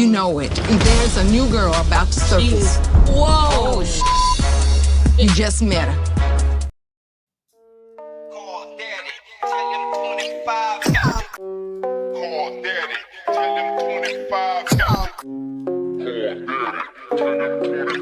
You know it. There's a new girl about to surface. Whoa! You just met her. Call daddy, tell him 25 got it. Call daddy, tell him 25 got it. Call daddy, tell him 25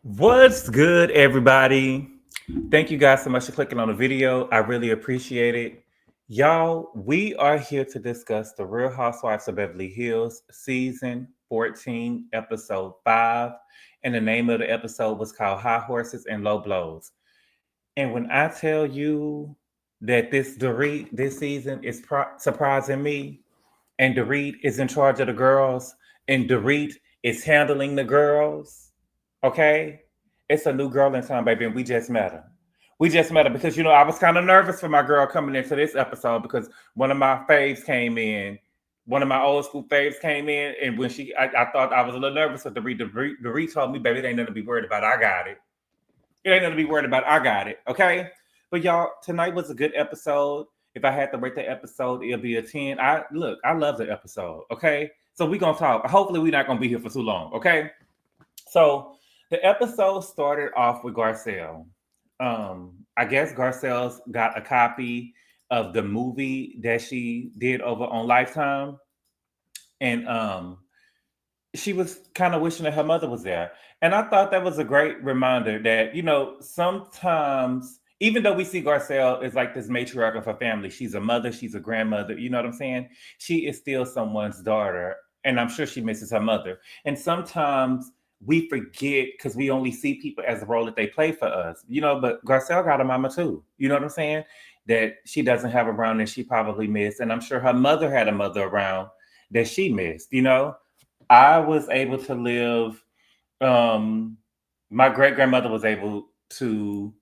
What's good, everybody? Thank you guys so much for clicking on the video. I really appreciate it. Y'all, we are here to discuss the Real Housewives of Beverly Hills, season 14, episode 5. And the name of the episode was called High Horses and Low Blows. And when I tell you that this Dorit this season is surprising me, and Dorit is in charge of the girls, and Dorit is handling the girls, okay? It's a new girl in town, baby, and we just met her. We just met her because, you know, I was kind of nervous for my girl coming into this episode because one of my faves came in. One of my old school faves came in, and when I thought I was a little nervous with Dorit. Dorit told me, baby, it ain't nothing to be worried about. I got it. It ain't nothing to be worried about. I got it, okay? But y'all, tonight was a good episode. If I had to rate the episode, it'll be a 10. I love the episode, okay? So we're going to talk. Hopefully, we're not going to be here for too long, okay? So the episode started off with Garcelle. I guess Garcelle's got a copy of the movie that she did over on Lifetime. And she was kind of wishing that her mother was there. And I thought that was a great reminder that, you know, sometimes, even though we see Garcelle as like this matriarch of her family, she's a mother, she's a grandmother, you know what I'm saying? She is still someone's daughter. And I'm sure she misses her mother. And sometimes we forget because we only see people as the role that they play for us, you know, but Garcelle got a mama too. You know what I'm saying? That she doesn't have around and she probably missed. And I'm sure her mother had a mother around that she missed, you know? I was able to live, my great-grandmother was able to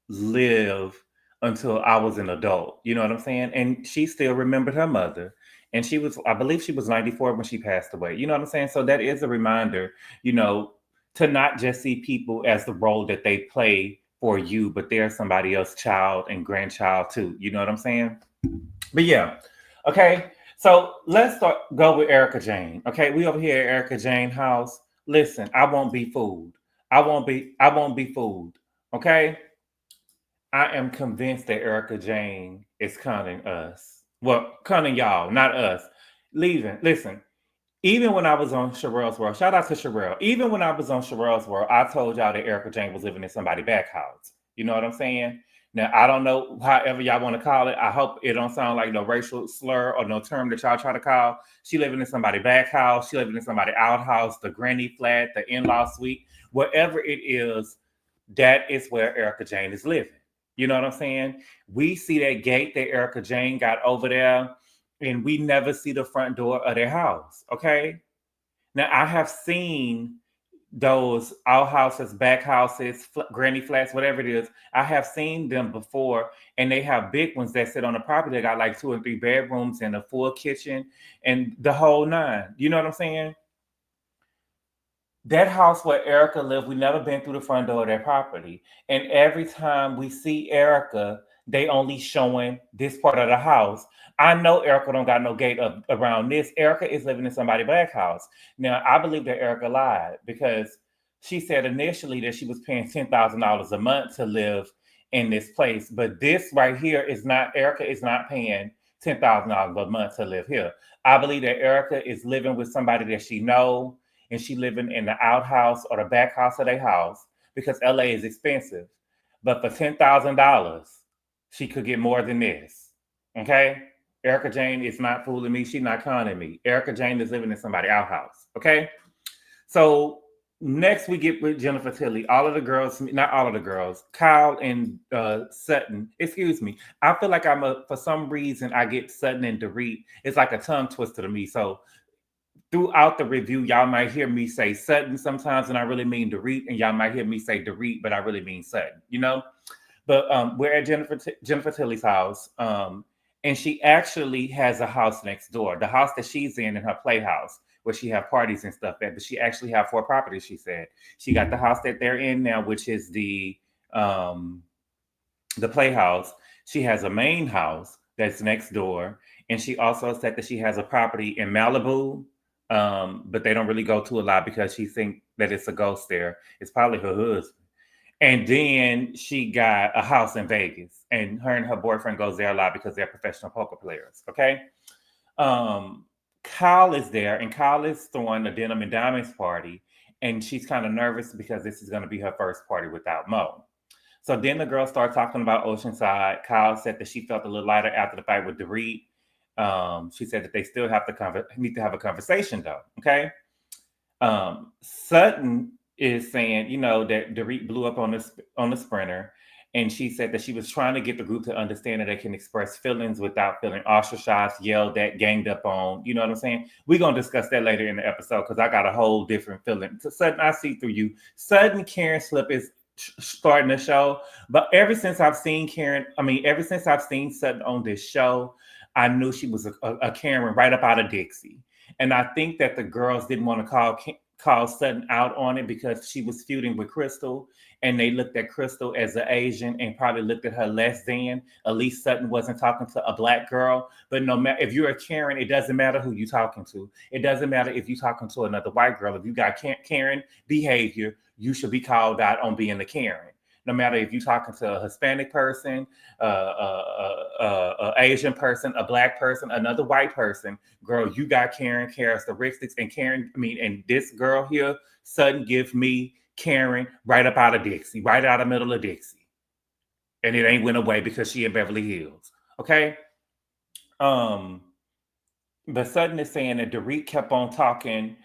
live until I was an adult. You know what I'm saying? And she still remembered her mother. And she was, I believe she was 94 when she passed away. You know what I'm saying? So that is a reminder, you know, to not just see people as the role that they play for you, but they're somebody else's child and grandchild too. You know what I'm saying? But yeah, okay. So let's go with Erika Jayne. Okay, we over here at Erika Jayne house. Listen, I won't be fooled. I won't be fooled. Okay. I am convinced that Erika Jayne is conning us. Well, conning y'all, not us. Listen, even when I was on Sherelle's World, shout out to Sherelle. Even when I was on Sherelle's World, I told y'all that Erika Jayne was living in somebody's back house. You know what I'm saying? Now, I don't know however y'all want to call it. I hope it don't sound like no racial slur or no term that y'all try to call. She living in somebody's back house. She living in somebody's outhouse, the granny flat, the in-law suite. Whatever it is, that is where Erika Jayne is living. You know what I'm saying? We see that gate that Erika Jayne got over there, and we never see the front door of their house, okay? Now, I have seen those outhouses, back houses, granny flats, whatever it is. I have seen them before, and they have big ones that sit on the property. They got like 2 and 3 bedrooms and a full kitchen and the whole nine. You know what I'm saying? That house where Erika lived, we never been through the front door of their property. And every time we see Erika, they only showing this part of the house. I know Erika don't got no gate up around this. Erika is living in somebody's back house. Now, I believe that Erika lied because she said initially that she was paying $10,000 a month to live in this place. But this right here is not, Erika is not paying $10,000 a month to live here. I believe that Erika is living with somebody that she know, and she living in the outhouse or the back house of their house because LA is expensive. But for $10,000, she could get more than this. Okay? Erika Jayne is not fooling me. She's not conning me. Erika Jayne is living in somebody's outhouse. Okay? So next we get with Jennifer Tilly. All of the girls, not all of the girls, Kyle and Sutton. Excuse me. I feel like for some reason, I get Sutton and Dorit. It's like a tongue twister to me. So throughout the review, y'all might hear me say Sutton sometimes, and I really mean Dorit, and y'all might hear me say Dorit, but I really mean Sutton, you know? But we're at Jennifer Tilly's house, and she actually has a house next door. The house that she's in her playhouse, where she have parties and stuff at. But she actually have 4 properties. She said she got the house that they're in now, which is the playhouse. She has a main house that's next door, and she also said that she has a property in Malibu, but they don't really go to a lot because she think that it's a ghost there. It's probably her husband. And then she got a house in Vegas, and her boyfriend goes there a lot because they're professional poker players. Okay. Kyle is there, and Kyle is throwing a denim and diamonds party, and she's kind of nervous because this is going to be her first party without Mo. So then the girls start talking about Oceanside. Kyle said that she felt a little lighter after the fight with Dorit. She said that they still have to need to have a conversation though. Okay. Sutton is saying, that Dorit blew up on the sprinter, and she said that she was trying to get the group to understand that they can express feelings without feeling ostracized, yelled at, ganged up on. You know what I'm saying? We're gonna discuss that later in the episode because I got a whole different feeling. So Sutton, I see through you. Sutton Karen Slip is starting the show, but ever since I've seen Sutton on this show, I knew she was a Karen right up out of Dixie. And I think that the girls didn't want to call Sutton out on it because she was feuding with Crystal, and they looked at Crystal as an Asian and probably looked at her less than. At least Sutton wasn't talking to a black girl. But no matter if you're a Karen, it doesn't matter who you're talking to. It doesn't matter if you're talking to another white girl. If you got Karen behavior, you should be called out on being a Karen. No matter if you're talking to a Hispanic person, Asian person, a black person, another white person, girl, you got Karen characteristics. And and this girl here, Sutton, give me Karen right up out of Dixie, right out of middle of Dixie. And it ain't went away because she in Beverly Hills. Okay? But Sutton is saying that Dorit kept on talking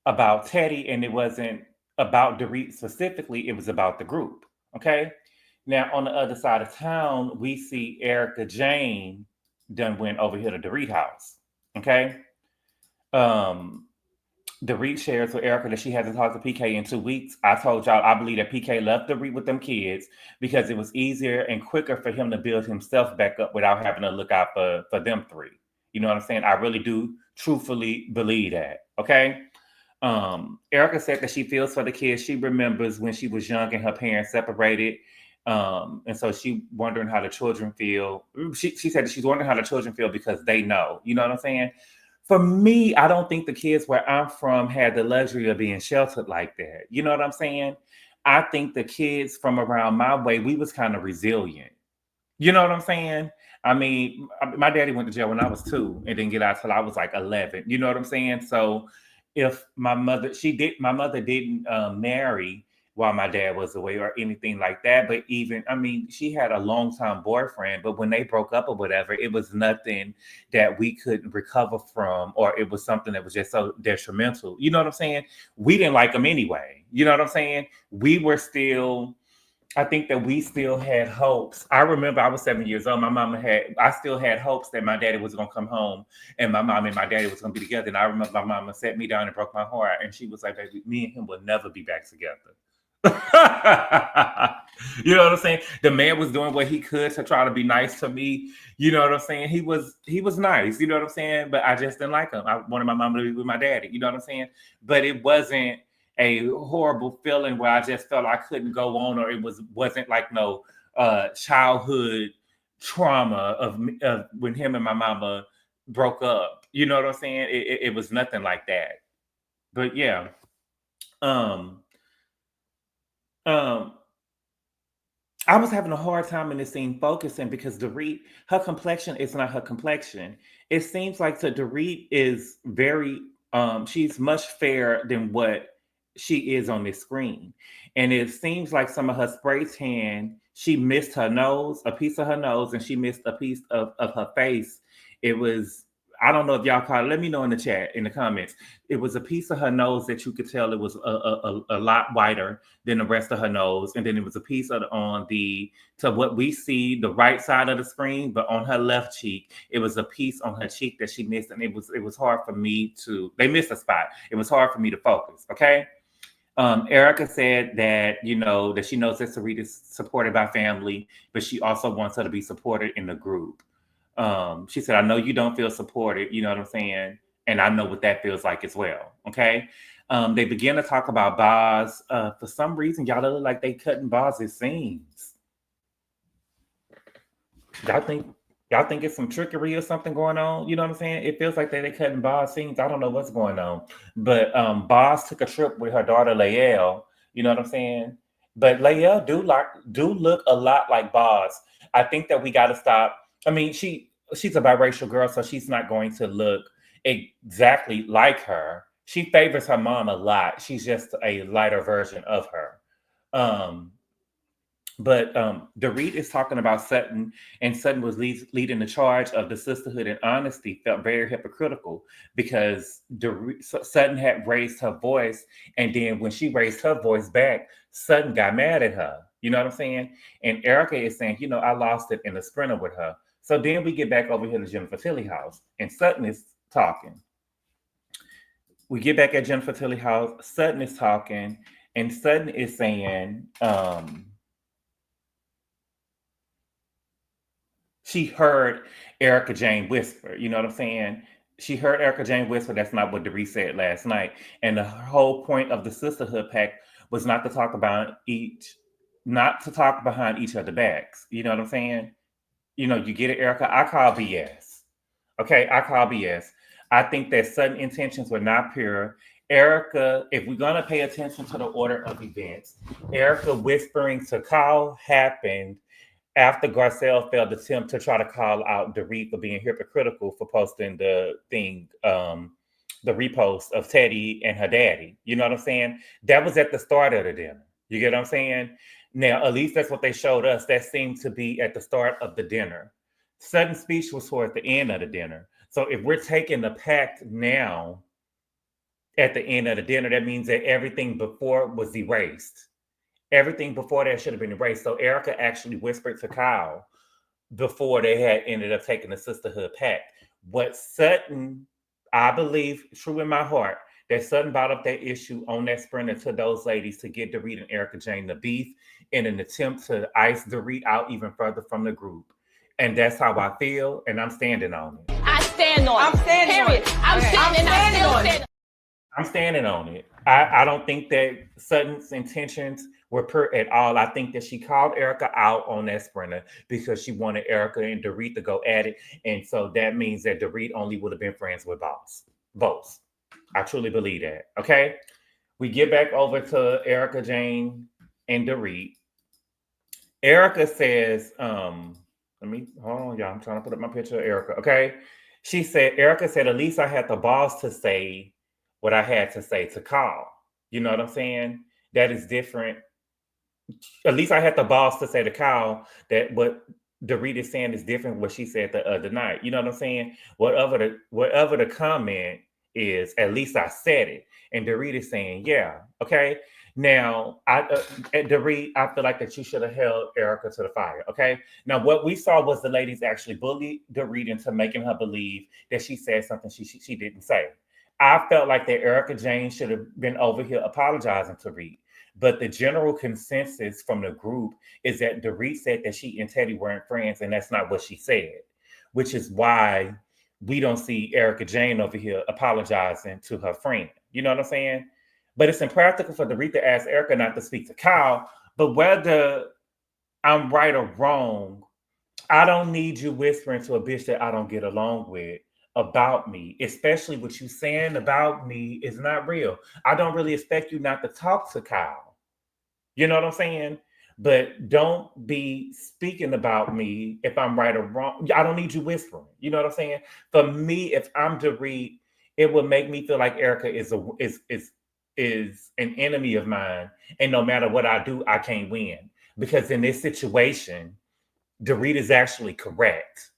about Teddy, and it wasn't about Dorit specifically, it was about the group. Okay. Now on the other side of town, we see Erika Jane done went over here to Dorit house. Okay. Dorit shares with Erika that she hasn't talked to PK in 2 weeks. I told y'all I believe that PK left Dorit with them kids because it was easier and quicker for him to build himself back up without having to look out for them 3. You know what I'm saying? I really do truthfully believe that. Okay. Erika said that she feels for the kids. She remembers when she was young and her parents separated. And so she wondering how the children feel. She said that she's wondering how the children feel because they know. You know what I'm saying? For me, I don't think the kids where I'm from had the luxury of being sheltered like that. You know what I'm saying? I think the kids from around my way, we was kind of resilient. You know what I'm saying? I mean, my daddy went to jail when I was 2 and didn't get out till I was like 11. You know what I'm saying? So if my mother didn't marry while my dad was away or anything like that. But she had a long-time boyfriend, but when they broke up or whatever, it was nothing that we couldn't recover from, or it was something that was just so detrimental. You know what I'm saying? We didn't like him anyway. You know what I'm saying? I think that we still had hopes. I remember I was 7 years old. I still had hopes that my daddy was going to come home and my mom and my daddy was going to be together. And I remember my mama sat me down and broke my heart. And she was like, baby, me and him will never be back together. You know what I'm saying? The man was doing what he could to try to be nice to me. You know what I'm saying? He was nice. You know what I'm saying? But I just didn't like him. I wanted my mom to be with my daddy. You know what I'm saying? But it wasn't a horrible feeling where I just felt I couldn't go on, or it wasn't like no childhood trauma of when him and my mama broke up. You know what I'm saying? It was nothing like that. But yeah. I was having a hard time in this scene focusing because Dorit, her complexion is not her complexion. It seems like Dorit is very, she's much fairer than what she is on this screen. And it seems like some of her spray tan, she missed her nose, a piece of her nose, and she missed a piece of her face. It was, I don't know if y'all caught it. Let me know in the chat, in the comments. It was a piece of her nose that you could tell it was a lot whiter than the rest of her nose. And then it was a piece of to what we see, the right side of the screen, but on her left cheek, it was a piece on her cheek that she missed. And it was hard for me they missed a spot. It was hard for me to focus, okay? Erika said that, that she knows that Dorit is supported by family, but she also wants her to be supported in the group. She said, I know you don't feel supported, you know what I'm saying? And I know what that feels like as well. Okay. They begin to talk about Boz. For some reason, y'all look like they cutting Boz's scenes. Y'all think y'all think it's some trickery or something going on? You know what I'm saying? It feels like they cutting Boz scenes. I don't know what's going on. But Boz took a trip with her daughter Layel. You know what I'm saying? But Layel do look a lot like Boz. I think that we got to stop. I mean, she's a biracial girl, so she's not going to look exactly like her. She favors her mom a lot. She's just a lighter version of her. Um, but Dorit is talking about Sutton, and Sutton was leading the charge of the sisterhood and honesty. Felt very hypocritical because Sutton had raised her voice, and then when she raised her voice back, Sutton got mad at her. You know what I'm saying? And Erika is saying, I lost it in the sprinter with her. So then we get back over here to Jennifer Tilly house, and Sutton is talking. We get back at Jennifer Tilly house. Sutton is talking, and Sutton is saying, she heard Erika Jane whisper. You know what I'm saying? She heard Erika Jane whisper. That's not what Dorit said last night. And the whole point of the sisterhood pact was not to talk not to talk behind each other's backs. You know what I'm saying? You get it, Erika? I call BS. Okay, I call BS. I think that Sutton intentions were not pure. Erika, if we're going to pay attention to the order of events, Erika whispering to Kyle happened after Garcelle failed attempt to try to call out Dorit for being hypocritical for posting the thing, the repost of Teddy and her daddy. You know what I'm saying? That was at the start of the dinner. You get what I'm saying? Now, at least that's what they showed us. That seemed to be at the start of the dinner. Sutton's speech was toward the end of the dinner. So if we're taking the pact now at the end of the dinner, that means that everything before was erased. Everything before that should have been erased. So Erika actually whispered to Kyle before they had ended up taking the sisterhood pact. What Sutton, I believe, true in my heart, that Sutton brought up that issue on that sprinter to those ladies to get Dorit and Erika Jane the beef in an attempt to ice Dorit out even further from the group. And that's how I feel, and I'm standing on it. I stand on it. I'm standing on it. I'm standing on it. I'm standing on it. I don't think that Sutton's intentions were pure at all. I think that she called Erika out on that sprinter because she wanted Erika and Dorit to go at it. And so that means that Dorit only would have been friends with Both. I truly believe that. Okay. We get back over to Erika Jane and Dorit. Erika says, let me hold on, y'all. I'm trying to put up my picture of Erika. Okay. Erika said, at least I had the balls to say what I had to say to Kyle. You know what I'm saying? That is different. At least I had the balls to say to Kyle that what Dorit is saying is different what she said the other night. You know what I'm saying? Whatever the comment is, at least I said it. And Dorit is saying, yeah, okay. Now, Dorit, I feel like that you should have held Erika to the fire, okay? Now, what we saw was the ladies actually bullied Dorit into making her believe that she said something she didn't say. I felt like that Erika Jane should have been over here apologizing to Dorit. But the general consensus from the group is that Dorit said that she and Teddy weren't friends, and that's not what she said, which is why we don't see Erika Jane over here apologizing to her friend. You know what I'm saying? But it's impractical for Dorit to ask Erika not to speak to Kyle. But whether I'm right or wrong, I don't need you whispering to a bitch that I don't get along with about me, especially what you saying about me is not real. I don't really expect you not to talk to Kyle. You know what I'm saying? But don't be speaking about me if I'm right or wrong. I don't need you whispering. You know what I'm saying? For me, if I'm Dorit, it would make me feel like Erika is an enemy of mine, and no matter what I do, I can't win. Because in this situation, Dorit is actually correct.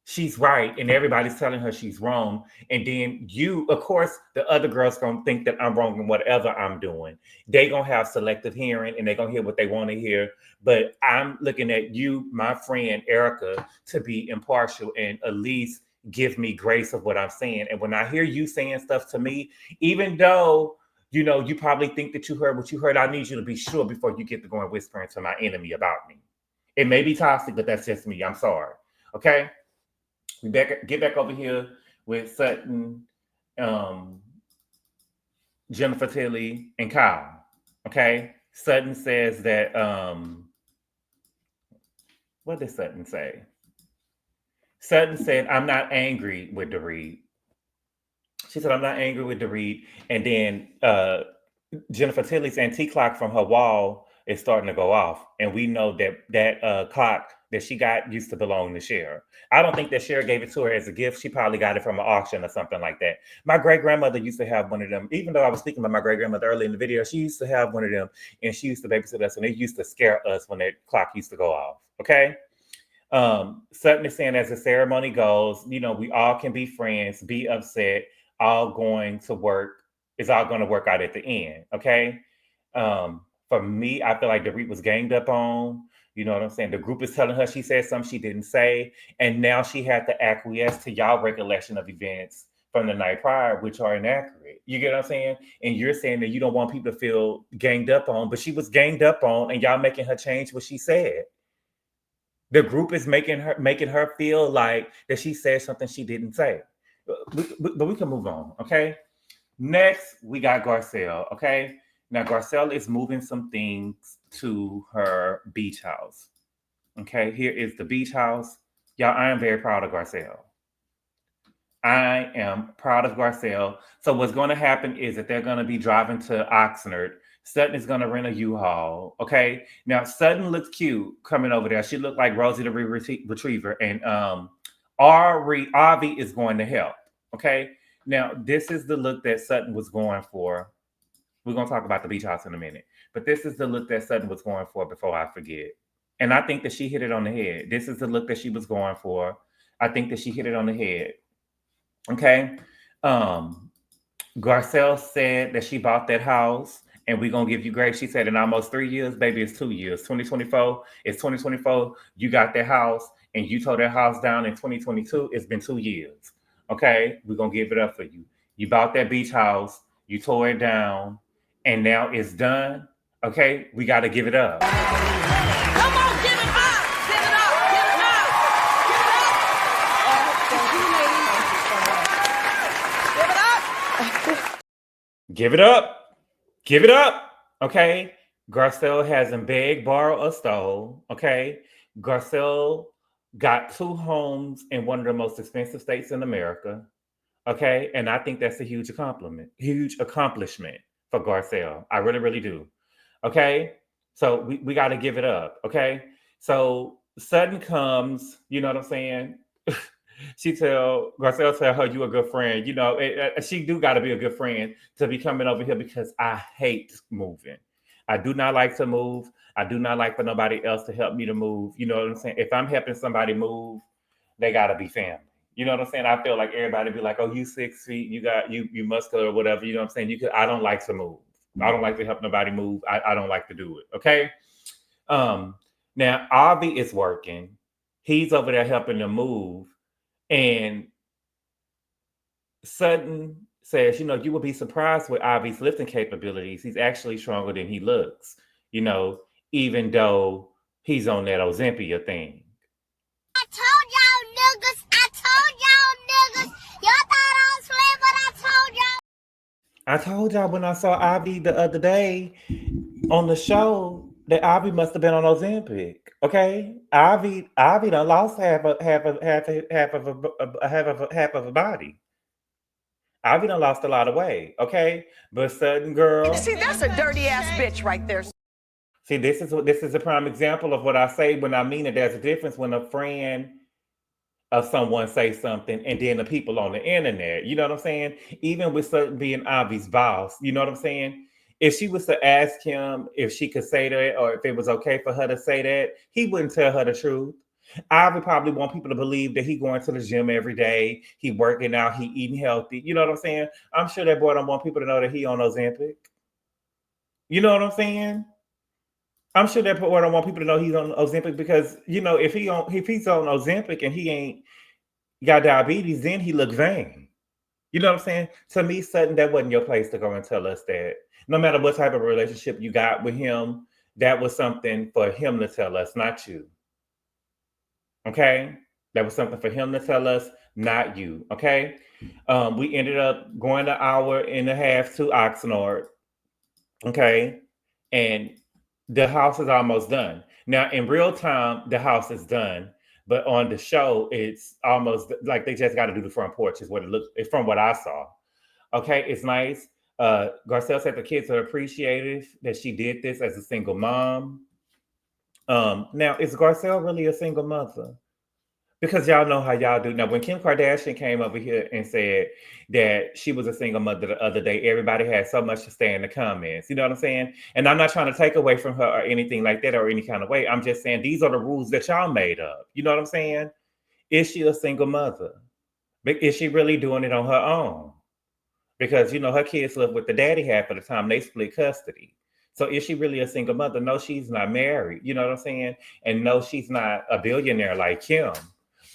She's right, and everybody's telling her she's wrong. And then you, of course, the other girls gonna think that I'm wrong in whatever I'm doing. They gonna have selective hearing, and they gonna hear what they want to hear. But I'm looking at you, my friend Erika, to be impartial and at least give me grace of what I'm saying. And when I hear you saying stuff to me, even though You know, you probably think that you heard what you heard. I need you to be sure before you get to going whispering to my enemy about me. It may be toxic, but that's just me. I'm sorry. Okay? Get back over here with Sutton, Jennifer Tilly, and Kyle. Okay? Sutton says that, what did Sutton say? Sutton said, I'm not angry with Dorit. She said, I'm not angry with Dorit. And then Jennifer Tilly's antique clock from her wall is starting to go off. And we know that clock that she got used to belong to Cher. I don't think that Cher gave it to her as a gift. She probably got it from an auction or something like that. My great-grandmother used to have one of them. Even though I was speaking about my great-grandmother early in the video, she used to have one of them. And she used to babysit us. And it used to scare us when that clock used to go off. Okay? Sutton is saying, as the ceremony goes, you know, we all can be friends, be upset, all going to work. It's all going to work out at the end. Okay. For me, I feel like Dorit was ganged up on. You know what I'm saying? The group is telling her she said something she didn't say. And now she had to acquiesce to y'all recollection of events from the night prior, which are inaccurate. You get what I'm saying? And you're saying that you don't want people to feel ganged up on, but she was ganged up on, and y'all making her change what she said. The group is making her feel like that she said something she didn't say. But we can move on, okay? Next, we got Garcelle, okay? Now, Garcelle is moving some things to her beach house, okay? Here is the beach house. Y'all, I am very proud of Garcelle. I am proud of Garcelle. So what's going to happen is that they're going to be driving to Oxnard. Sutton is going to rent a U-Haul, okay? Now, Sutton looks cute coming over there. She looked like Rosie the Retriever, and Avi is going to help, okay? Now, this is the look that Sutton was going for. We're going to talk about the beach house in a minute, but this is the look that Sutton was going for before I forget. And I think that she hit it on the head. This is the look that she was going for. I think that she hit it on the head, okay? Garcelle said that she bought that house, and we're going to give you grace. She said in almost 3 years, baby, it's 2 years. 2024, it's 2024. You got that house, and you tore that house down in 2022. It's been 2 years. Okay? We're going to give it up for you. You bought that beach house. You tore it down, and now it's done. Okay? We got to give it up. Come on, give it up! Give it up! Give it up! Give it up! Give it up, okay? Garcelle hasn't begged, borrowed, or stole, okay? Garcelle got 2 homes in one of the most expensive states in America, okay? And I think that's a huge accomplishment for Garcelle. I really, really do, okay? So we got to give it up, okay? So Sutton comes, you know what I'm saying? Garcelle tell her you a good friend. You know, she do got to be a good friend to be coming over here because I hate moving. I do not like to move. I do not like for nobody else to help me to move. You know what I'm saying? If I'm helping somebody move, they got to be family. You know what I'm saying? I feel like everybody be like, oh, you 6 feet, you muscular or whatever. You know what I'm saying? I don't like to move. I don't like to help nobody move. I don't like to do it. Okay. Now Avi is working. He's over there helping them move. And Sutton says, you know, you will be surprised with Avi's lifting capabilities. He's actually stronger than he looks, you know, even though he's on that Ozempic thing. I told y'all niggas. Y'all thought I was playing, but I told y'all when I saw Avi the other day on the show that Avi must have been on Ozempic. Okay, Avi done lost half of a body. Avi done lost a lot of weight. Okay, but Sutton girl. See, that's a dirty ass bitch right there. See, this is a prime example of what I say when I mean it. There's a difference when a friend of someone say something and then the people on the internet. You know what I'm saying? Even with Sutton being Avi's boss, you know what I'm saying? If she was to ask him if she could say that or if it was okay for her to say that, he wouldn't tell her the truth. I would probably want people to believe that he going to the gym every day, he working out, he eating healthy. You know what I'm saying? I'm sure that boy don't want people to know that he on Ozempic. You know what I'm saying? I'm sure that boy don't want people to know he's on Ozempic because, you know, if he's on Ozempic and he ain't got diabetes, then he look vain. You know what I'm saying? To me, Sutton, that wasn't your place to go and tell us that. No matter what type of relationship you got with him, that was something for him to tell us, not you. Okay? That was something for him to tell us, not you. Okay? We ended up going an hour and a half to Oxnard. Okay? And the house is almost done. Now, in real time, the house is done. But on the show, it's almost like they just got to do the front porch, is what it looks from what I saw. Okay, it's nice. Garcelle said the kids are appreciative that she did this as a single mom. Now, is Garcelle really a single mother? Because y'all know how y'all do. Now, when Kim Kardashian came over here and said that she was a single mother the other day, everybody had so much to say in the comments. You know what I'm saying? And I'm not trying to take away from her or anything like that or any kind of way. I'm just saying these are the rules that y'all made up. You know what I'm saying? Is she a single mother? Is she really doing it on her own? Because her kids live with the daddy half of the time. They split custody. So is she really a single mother? No, she's not married. You know what I'm saying? And no, she's not a billionaire like Kim.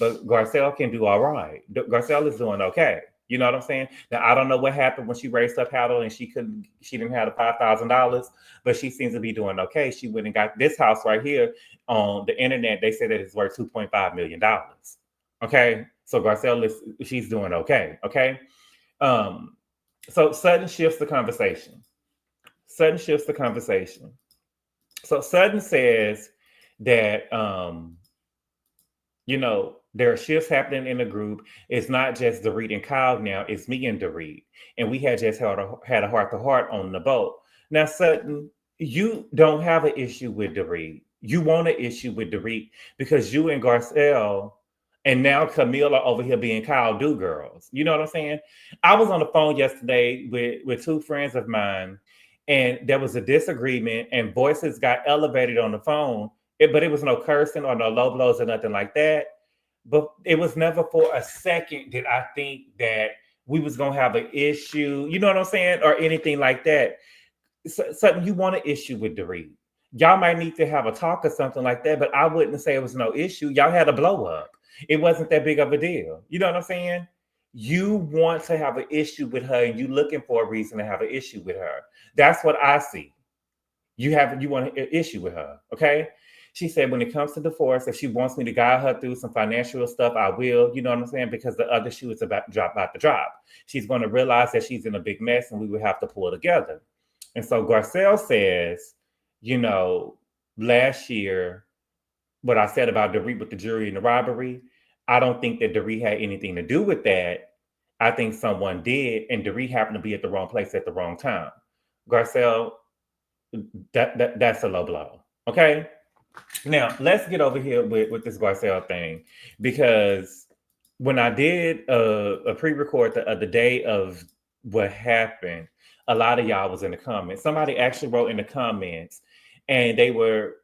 But Garcelle can do all right. Garcelle is doing okay. You know what I'm saying? Now I don't know what happened when she raised up cattle and she didn't have the $5,000, but she seems to be doing okay. She went and got this house right here on the internet. They said that it's worth $2.5 million. Okay. So Garcelle she's doing okay. Okay. So Sutton shifts the conversation. So Sutton says that there are shifts happening in the group. It's not just Dorit and Kyle now, it's me and Dorit. And we had just had a heart-to-heart on the boat. Now, Sutton, you don't have an issue with Dorit. You want an issue with Dorit because you and Garcelle and now Camille are over here being Kyle do girls. You know what I'm saying? I was on the phone yesterday with two friends of mine, and there was a disagreement, and voices got elevated on the phone. But it was no cursing or no low blows or nothing like that. But it was never for a second did I think that we was gonna have an issue. You know what I'm saying? Or anything like that. Something you want an issue with Dorit. Y'all might need to have a talk or something like that, but I wouldn't say it was no issue. Y'all had a blow up. It wasn't that big of a deal. You know what I'm saying? You want to have an issue with her and you looking for a reason to have an issue with her. That's what I see. You want an issue with her, okay? She said when it comes to divorce, if she wants me to guide her through some financial stuff, I will. You know what I'm saying? Because the other shoe is about to drop. She's going to realize that she's in a big mess and we will have to pull together. And so Garcelle says, last year, what I said about Dorit with the jury and the robbery, I don't think that Dorit had anything to do with that. I think someone did, and Dorit happened to be at the wrong place at the wrong time. Garcelle, that's a low blow. Okay? Now, let's get over here with this Garcelle thing, because when I did a pre-record the other day of what happened, a lot of y'all was in the comments. Somebody actually wrote in the comments, and they were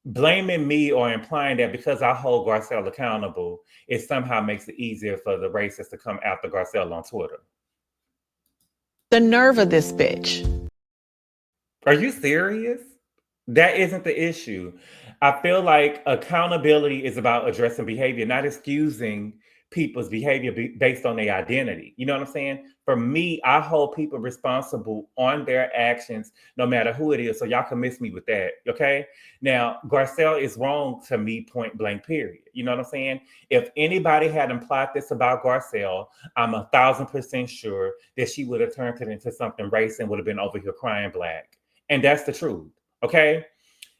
blaming me or implying that because I hold Garcelle accountable, it somehow makes it easier for the racists to come after Garcelle on Twitter. The nerve of this bitch. Are you serious? That isn't the issue. I feel like accountability is about addressing behavior, not excusing people's behavior based on their identity. You know what I'm saying? For me, I hold people responsible on their actions, no matter who it is. So y'all can miss me with that. Okay. Now, Garcelle is wrong to me, point blank, period. You know what I'm saying? If anybody had implied this about Garcelle, I'm 1,000% sure that she would have turned it into something race and would have been over here crying black. And that's the truth. Okay.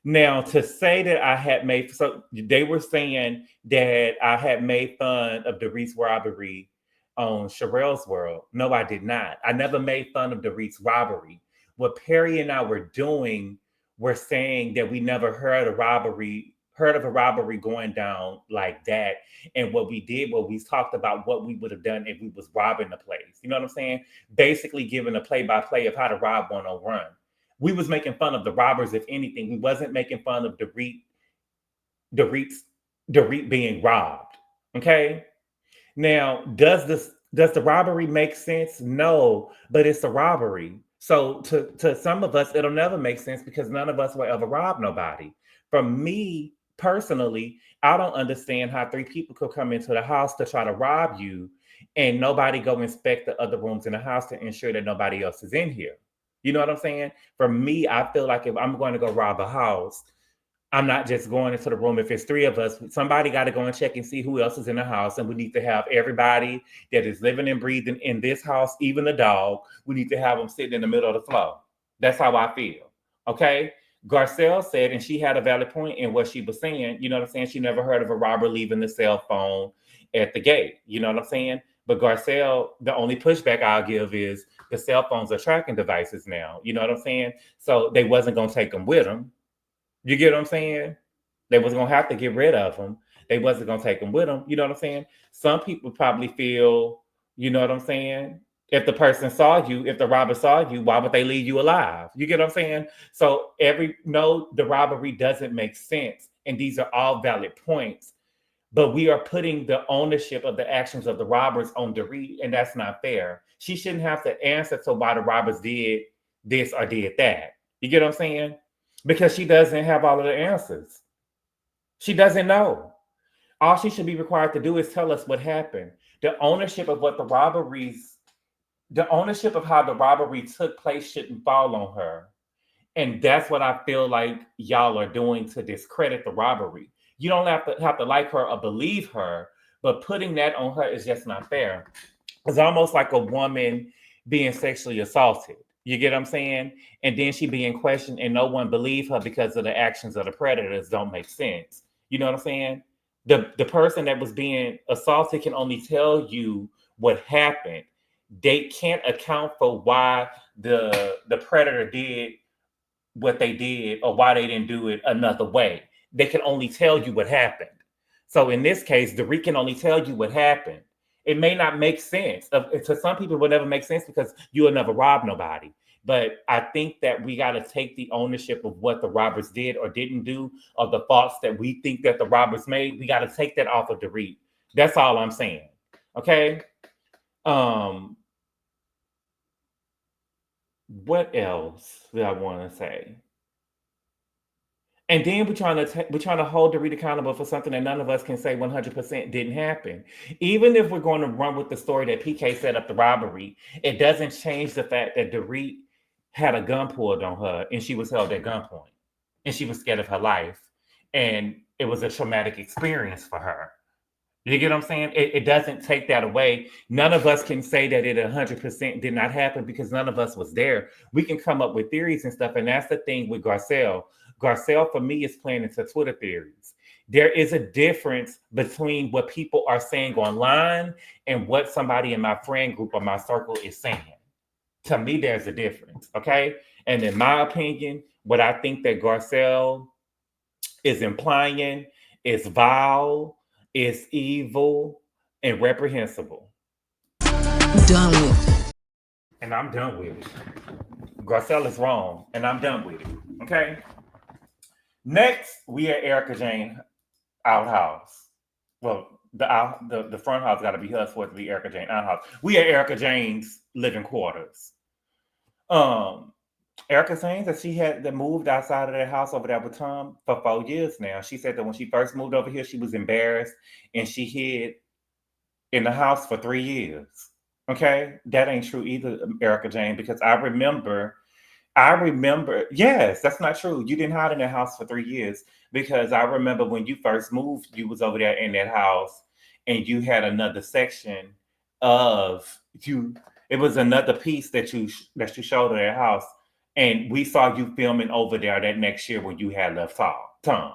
Now, to say that I had so they were saying that I had made fun of Dorit's robbery on Sherelle's World. No, I did not. I never made fun of Dorit's robbery. What Perry and I were doing, were saying that we never heard of a robbery going down like that. And what we did, we talked about what we would have done if we was robbing the place. You know what I'm saying? Basically giving a play-by-play of how to rob one on run. We was making fun of the robbers, if anything. We wasn't making fun of Dorit being robbed. Okay. Now, does the robbery make sense? No, but it's a robbery. So to some of us, it'll never make sense because none of us will ever rob nobody. For me personally, I don't understand how 3 people could come into the house to try to rob you and nobody go inspect the other rooms in the house to ensure that nobody else is in here. You know what I'm saying? For me, I feel like if I'm going to go rob a house, I'm not just going into the room. If it's 3 of us, somebody got to go and check and see who else is in the house. And we need to have everybody that is living and breathing in this house, even the dog, we need to have them sitting in the middle of the floor. That's how I feel. Okay. Garcelle said, and she had a valid point in what she was saying. You know what I'm saying? She never heard of a robber leaving the cell phone at the gate. You know what I'm saying? But Garcelle, the only pushback I'll give is the cell phones are tracking devices now. You know what I'm saying? So they wasn't going to take them with them. You get what I'm saying? They was gonna have to get rid of them. They wasn't gonna take them with them. You know what I'm saying? Some people probably feel, you know what I'm saying? If the person saw you, if the robber saw you, why would they leave you alive? You get what I'm saying? So the robbery doesn't make sense. And these are all valid points. But we are putting the ownership of the actions of the robbers on Dorit, and that's not fair. She shouldn't have to answer to why the robbers did this or did that. You get what I'm saying? Because she doesn't have all of the answers. She doesn't know. All she should be required to do is tell us what happened. The ownership of the ownership of how the robbery took place shouldn't fall on her. And that's what I feel like y'all are doing to discredit the robbery. You don't have to like her or believe her, but putting that on her is just not fair. It's almost like a woman being sexually assaulted. You get what I'm saying? And then she being questioned and no one believe her because of the actions of the predators don't make sense. You know what I'm saying? The person that was being assaulted can only tell you what happened. They can't account for why the predator did what they did or why they didn't do it another way. They can only tell you what happened. So in this case, Dorit can only tell you what happened. It may not make sense. To some people, it will never make sense because you will never rob nobody. But I think that we got to take the ownership of what the robbers did or didn't do, or the faults that we think that the robbers made. We got to take that off of Dorit. That's all I'm saying. Okay. What else do I want to say? And then we're trying to hold Dorit accountable for something that none of us can say 100% didn't happen. Even if we're going to run with the story that PK set up the robbery, it doesn't change the fact that Dorit had a gun pulled on her and she was held at gunpoint and she was scared of her life. And it was a traumatic experience for her. You get what I'm saying? It doesn't take that away. None of us can say that it 100% did not happen because none of us was there. We can come up with theories and stuff. And that's the thing with Garcelle. Garcelle, for me, is playing into Twitter theories. There is a difference between what people are saying online and what somebody in my friend group or my circle is saying. To me, there's a difference, okay? And in my opinion, what I think that Garcelle is implying is vile, is evil, and reprehensible. Done with. And I'm done with it. Garcelle is wrong, and I'm done with it, okay? Next, we at Erika Jane outhouse. Well, the front house got to be hers for it to be Erika Jane outhouse. We at Erika Jane's living quarters. Erika saying that she had moved outside of that house over there with Tom for 4 years now. She said that when she first moved over here, she was embarrassed and she hid in the house for 3 years. Okay, that ain't true either, Erika Jane, because I remember, yes, that's not true. You didn't hide in that house for 3 years because I remember when you first moved, you was over there in that house and you had another section of you. It was another piece that you showed in that house. And we saw you filming over there that next year when you had left Tom.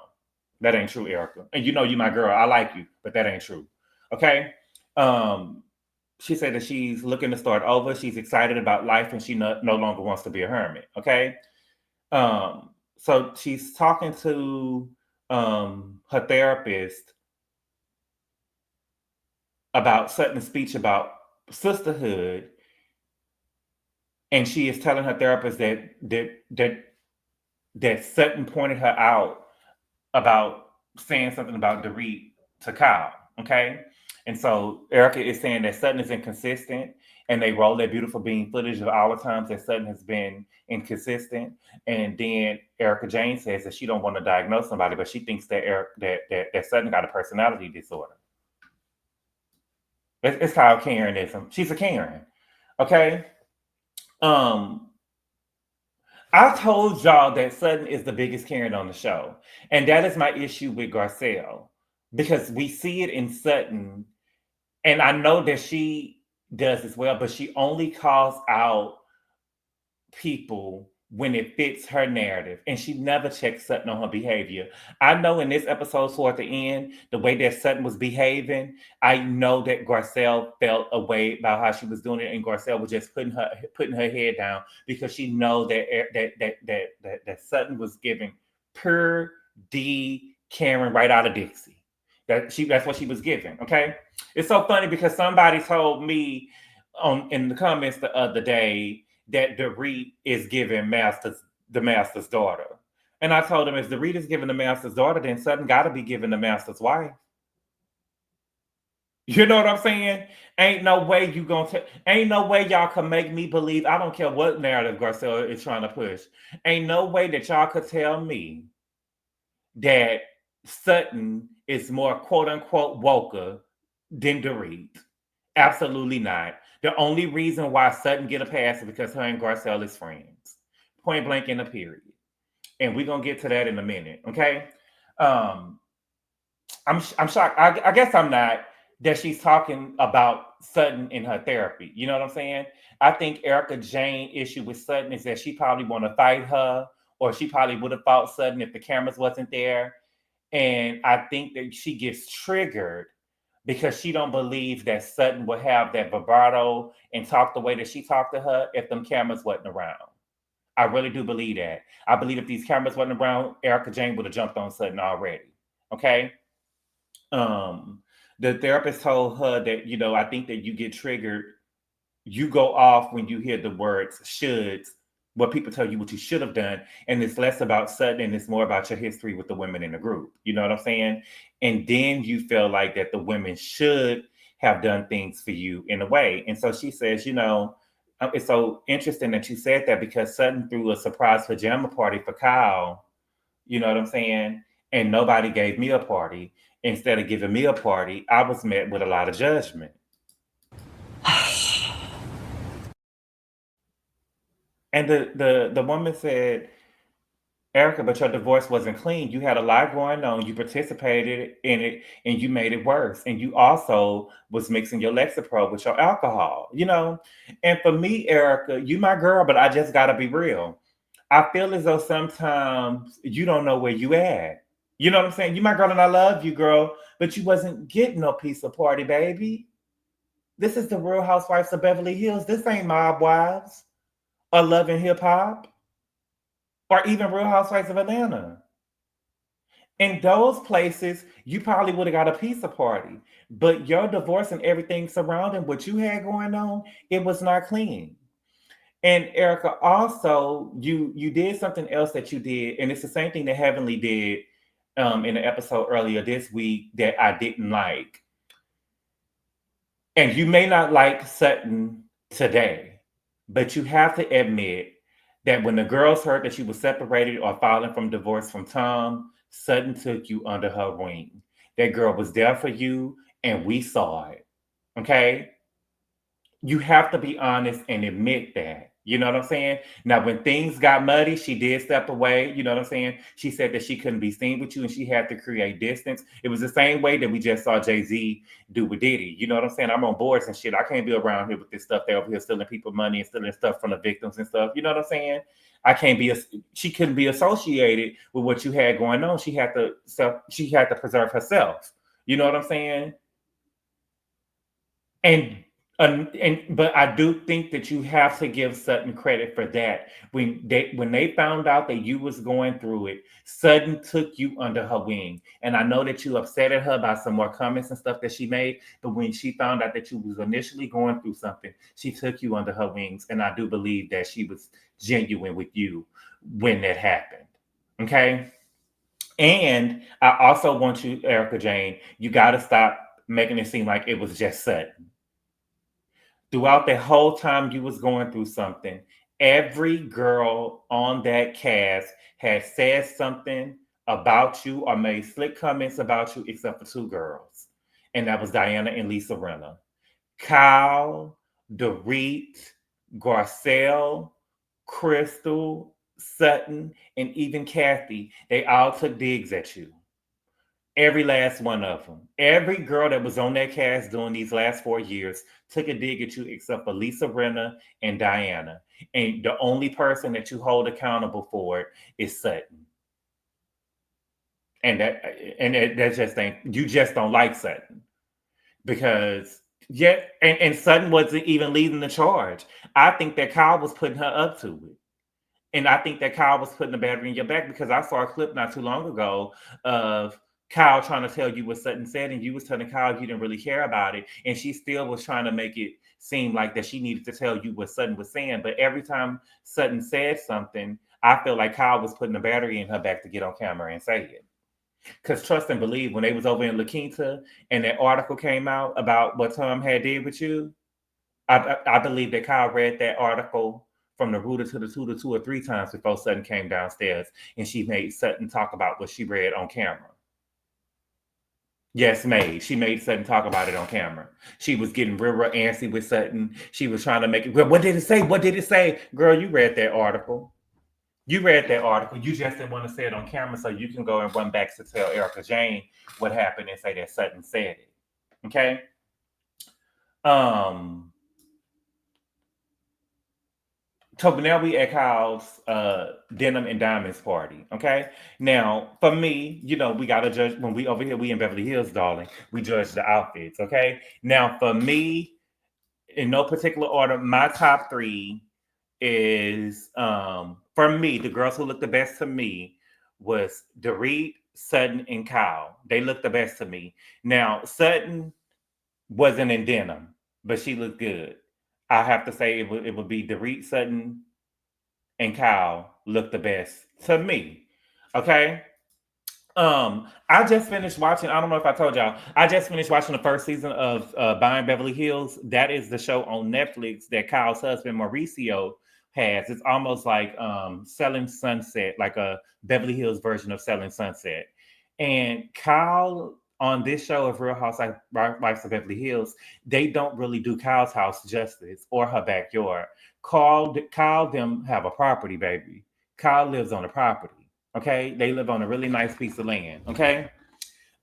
That ain't true, Erika. And you know you my girl. I like you, but that ain't true. Okay? She said that she's looking to start over. She's excited about life and she no longer wants to be a hermit. Okay? So she's talking to her therapist about Sutton's speech about sisterhood. And she is telling her therapist that Sutton pointed her out about saying something about Dorit to Kyle. Okay. And so Erika is saying that Sutton is inconsistent, and they roll that beautiful bean footage of all the times that Sutton has been inconsistent. And then Erika Jane says that she don't want to diagnose somebody, but she thinks that that Sutton got a personality disorder. It's called Karenism. She's a Karen. Okay. Um, I told y'all that Sutton is the biggest Karen on the show. And that is my issue with Garcelle. Because we see it in Sutton, and I know that she does as well, but she only calls out people when it fits her narrative, and she never checks Sutton on her behavior. I know in this episode toward the end, the way that Sutton was behaving, I know that Garcelle felt a way about how she was doing it, and Garcelle was just putting her head down because she know that Sutton was giving pure D Karen right out of Dixie. That's what she was giving. Okay, it's so funny because somebody told me in the comments the other day that Dorit is giving the master's daughter. And I told him, if Dorit is giving the master's daughter, then Sutton got to be giving the master's wife. You know what I'm saying? Ain't no way ain't no way y'all can make me believe. I don't care what narrative Garcelle is trying to push. Ain't no way that y'all could tell me that Sutton is more quote unquote woker than Dorit. Absolutely not. The only reason why Sutton get a pass is because her and Garcelle is friends. Point blank in a period. And we're going to get to that in a minute, okay? I'm shocked. I guess I'm not that she's talking about Sutton in her therapy. You know what I'm saying? I think Erika Jane's issue with Sutton is that she probably want to fight her, or she probably would have fought Sutton if the cameras wasn't there. And I think that she gets triggered because she don't believe that Sutton would have that vibrato and talk the way that she talked to her if them cameras wasn't around. I really do believe that. I believe if these cameras wasn't around, Erika Jane would have jumped on Sutton already. Okay? The therapist told her that, I think that you get triggered. You go off when you hear the words shoulds, what people tell you what you should have done. And it's less about Sutton and it's more about your history with the women in the group. You know what I'm saying? And then you feel like that the women should have done things for you in a way. And so she says, it's so interesting that you said that because Sutton threw a surprise pajama party for Kyle. You know what I'm saying? And nobody gave me a party. Instead of giving me a party, I was met with a lot of judgment. And the woman said, Erika, but your divorce wasn't clean. You had a lot going on. You participated in it and you made it worse. And you also was mixing your Lexapro with your alcohol, And for me, Erika, you my girl, but I just got to be real. I feel as though sometimes you don't know where you at. You know what I'm saying? You my girl and I love you, girl, but you wasn't getting no pizza party, baby. This is the Real Housewives of Beverly Hills. This ain't Mob Wives or Love and Hip Hop, or even Real Housewives of Atlanta. In those places, you probably would have got a pizza party, but your divorce and everything surrounding what you had going on, it was not clean. And Erika, also, you did something else that you did, and it's the same thing that Heavenly did in the episode earlier this week that I didn't like. And you may not like Sutton today, but you have to admit that when the girls heard that you were separated or filing from divorce from Tom, Sutton took you under her wing. That girl was there for you, and we saw it. Okay? You have to be honest and admit that. You know what I'm saying? Now, when things got muddy, she did step away. You know what I'm saying? She said that she couldn't be seen with you and she had to create distance. It was the same way that we just saw Jay-Z do with Diddy. You know what I'm saying? I'm on boards and shit. I can't be around here with this stuff. They're over here stealing people money and stealing stuff from the victims and stuff. You know what I'm saying? She couldn't be associated with what you had going on. She had to preserve herself. You know what I'm saying? But I do think that you have to give Sutton credit for that. When they found out that you was going through it, Sutton took you under her wing. And I know that you upset at her about some more comments and stuff that she made, but when she found out that you was initially going through something, she took you under her wings. And I do believe that she was genuine with you when that happened. Okay? And I also want you, Erika Jane, you got to stop making it seem like it was just Sutton. Throughout the whole time you was going through something, every girl on that cast had said something about you or made slick comments about you except for two girls. And that was Diana and Lisa Rinna. Kyle, Dorit, Garcelle, Crystal, Sutton, and even Kathy, they all took digs at you. Every last one of them. Every girl that was on that cast during these last 4 years took a dig at you except for Lisa Rinna and Diana. And the only person that you hold accountable for it is Sutton. And that just ain't, you just don't like Sutton. Because and Sutton wasn't even leading the charge. I think that Kyle was putting her up to it. And I think that Kyle was putting the battery in your back because I saw a clip not too long ago of Kyle trying to tell you what Sutton said, and you was telling Kyle you didn't really care about it, and she still was trying to make it seem like that she needed to tell you what Sutton was saying. But every time Sutton said something, I feel like Kyle was putting the battery in her back to get on camera and say it. Because trust and believe, when they was over in La Quinta and that article came out about what Tom had did with you, I believe that Kyle read that article from the rooter to the tutor 2 or 3 times before Sutton came downstairs, and she made Sutton talk about what she read on camera. Yes, she made Sutton talk about it on camera. She was getting real antsy with Sutton. She was trying to make it, well, what did it say? What did it say? Girl, you read that article. You read that article. You just didn't want to say it on camera so you can go and run back to tell Erika Jane what happened and say that Sutton said it. Okay? So now we at Kyle's denim and diamonds party. Okay. Now, for me, we gotta judge when we over here, we in Beverly Hills, darling. We judge the outfits. Okay. Now, for me, in no particular order, my top 3 is for me, the girls who looked the best to me was Dorit, Sutton, and Kyle. They looked the best to me. Now, Sutton wasn't in denim, but she looked good. I have to say it would be Dorit, Sutton, and Kyle look the best to me. Okay. I just finished watching. I don't know if I told y'all. I just finished watching the first season of Buying Beverly Hills. That is the show on Netflix that Kyle's husband Mauricio has. It's almost like Selling Sunset, like a Beverly Hills version of Selling Sunset. And Kyle on this show of Real Housewives of Beverly Hills, they don't really do Kyle's house justice or her backyard. Kyle them have a property, baby. Kyle lives on a property. Okay, they live on a really nice piece of land. Okay,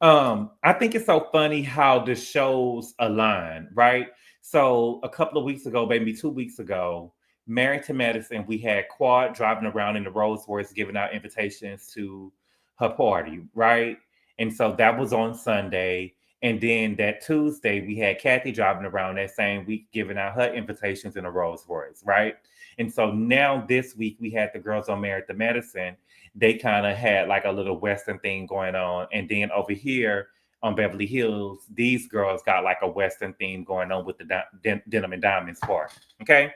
I think it's so funny how the shows align, right? So a couple of weeks ago, maybe 2 weeks ago, Married to Medicine, we had Quad driving around in the Rolls Royce giving out invitations to her party, right? And so that was on Sunday. And then that Tuesday, we had Kathy driving around that same week giving out her invitations in a Rolls Royce, right? And so now this week, we had the girls on Married to Medicine. They kind of had like a little Western thing going on. And then over here on Beverly Hills, these girls got like a Western theme going on with the Denim and Diamonds part. Okay.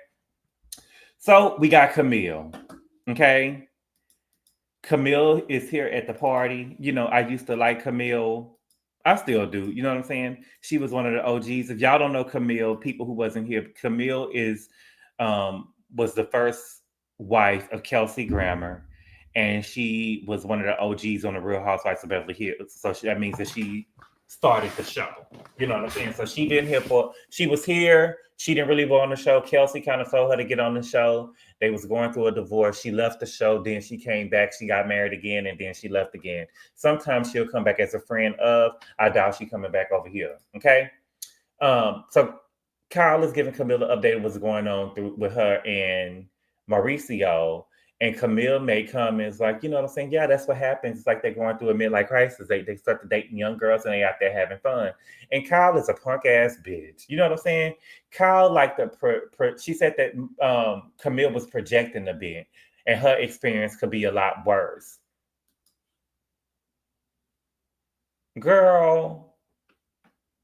So we got Camille. Okay. Camille is here at the party. I used to like Camille. I still do. You know what I'm saying? She was one of the OGs. If y'all don't know Camille, people who wasn't here, Camille was the first wife of Kelsey Grammer, and she was one of the OGs on the Real Housewives of Beverly Hills. So that means that she started the show. You know what I'm saying? So she was here. She didn't really go on the show. Kelsey kind of told her to get on the show. They was going through a divorce. She left the show. Then she came back. She got married again, and then she left again. Sometimes she'll come back as a friend of. I doubt she coming back over here. Okay. So Kyle is giving Camilla an update of what's going on with her and Mauricio. And Camille made comments like, you know what I'm saying? Yeah, that's what happens. It's like they're going through a midlife crisis. They start to dating young girls and they out there having fun. And Kyle is a punk ass bitch. You know what I'm saying? Kyle she said that Camille was projecting a bit and her experience could be a lot worse. Girl,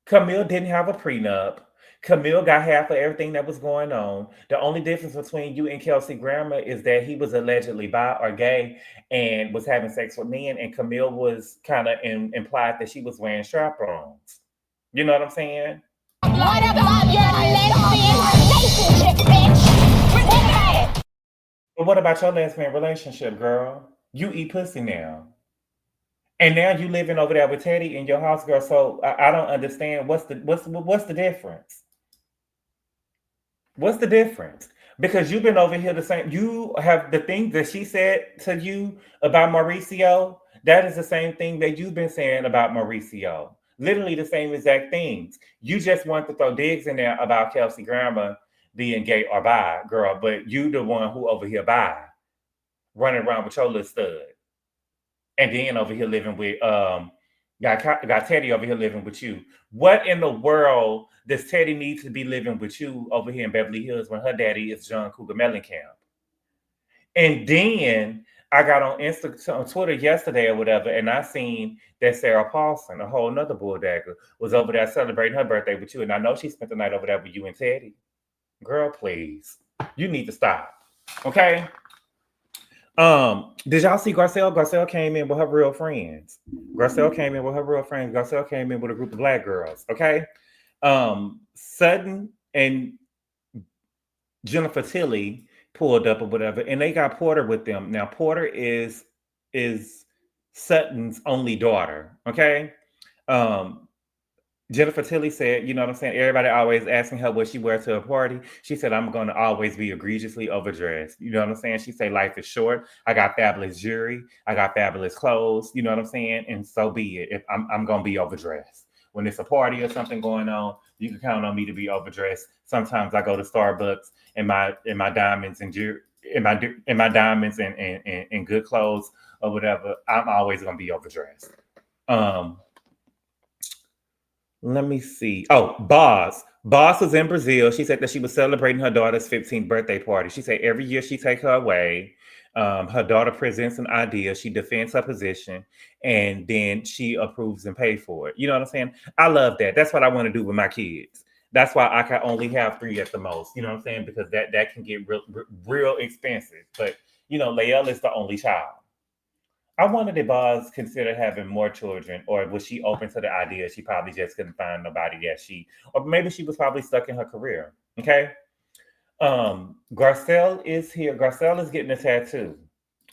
Camille didn't have a prenup. Camille got half of everything that was going on. The only difference between you and Kelsey Grammer is that he was allegedly bi or gay and was having sex with men, and Camille was kind of implied that she was wearing strap-ons. You know what I'm saying? What about your lesbian relationship, bitch? What about it? But what about your lesbian relationship, girl? You eat pussy now. And now you living over there with Teddy in your house, girl. So I don't understand what's the difference? What's the difference? Because you've been over here the same. You have the thing that she said to you about Mauricio. That is the same thing that you've been saying about Mauricio. Literally the same exact things. You just want to throw digs in there about Kelsey Grammer being gay or bi, girl. But you the one who over here bi, running around with your little stud. And then over here living with got Teddy over here living with you. What in the world does Teddy need to be living with you over here in Beverly Hills when her daddy is John Cougar Mellencamp? And then I got on Twitter yesterday or whatever, and I seen that Sarah Paulson, a whole nother bulldagger, was over there celebrating her birthday with you. And I know she spent the night over there with you and Teddy. Girl, please. You need to stop. Okay? Did y'all see Garcelle? Garcelle came in with her real friends. Garcelle came in with her real friends. Garcelle came in with a group of black girls. Okay. Sutton and Jennifer Tilly pulled up or whatever, and they got Porter with them. Now, Porter is Sutton's only daughter. Okay. Jennifer Tilly said, you know what I'm saying? Everybody always asking her what she wears to a party. She said, I'm going to always be egregiously overdressed. You know what I'm saying? She said, life is short. I got fabulous jewelry. I got fabulous clothes. You know what I'm saying? And so be it. If I'm going to be overdressed. When it's a party or something going on, you can count on me to be overdressed. Sometimes I go to Starbucks in my diamonds and jewelry, in my diamonds and good clothes or whatever. I'm always going to be overdressed. Let me see. Oh, Boss. Boss was in Brazil. She said that she was celebrating her daughter's 15th birthday party. She said every year she take her away. Her daughter presents an idea. She defends her position, and then she approves and pays for it. You know what I'm saying? I love that. That's what I want to do with my kids. That's why I can only have 3 at the most. You know what I'm saying? Because that can get real expensive. But Lael is the only child. I wondered if Boz considered having more children, or was she open to the idea? She probably just couldn't find nobody or maybe she was probably stuck in her career. Okay. Garcelle is here. Garcelle is getting a tattoo.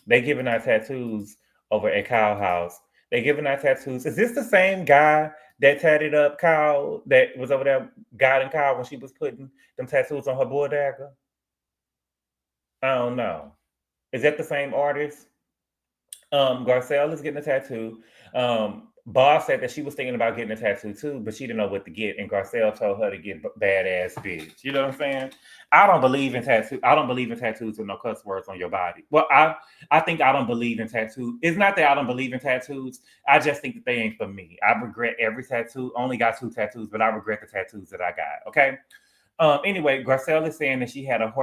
They giving out tattoos over at Kyle House. They giving out tattoos. Is this the same guy that tatted up Kyle that was over there guiding Kyle when she was putting them tattoos on her board dagger? I don't know. Is that the same artist? Garcelle is getting a tattoo. Boss said that she was thinking about getting a tattoo too, but she didn't know what to get. And Garcelle told her to get badass bitch. You know what I'm saying? I don't believe in tattoos. I don't believe in tattoos with no cuss words on your body. Well, I think I don't believe in tattoos. It's not that I don't believe in tattoos. I just think that they ain't for me. I regret every tattoo. Only got 2 tattoos, but I regret the tattoos that I got. Okay. Anyway, Garcelle is saying that she had a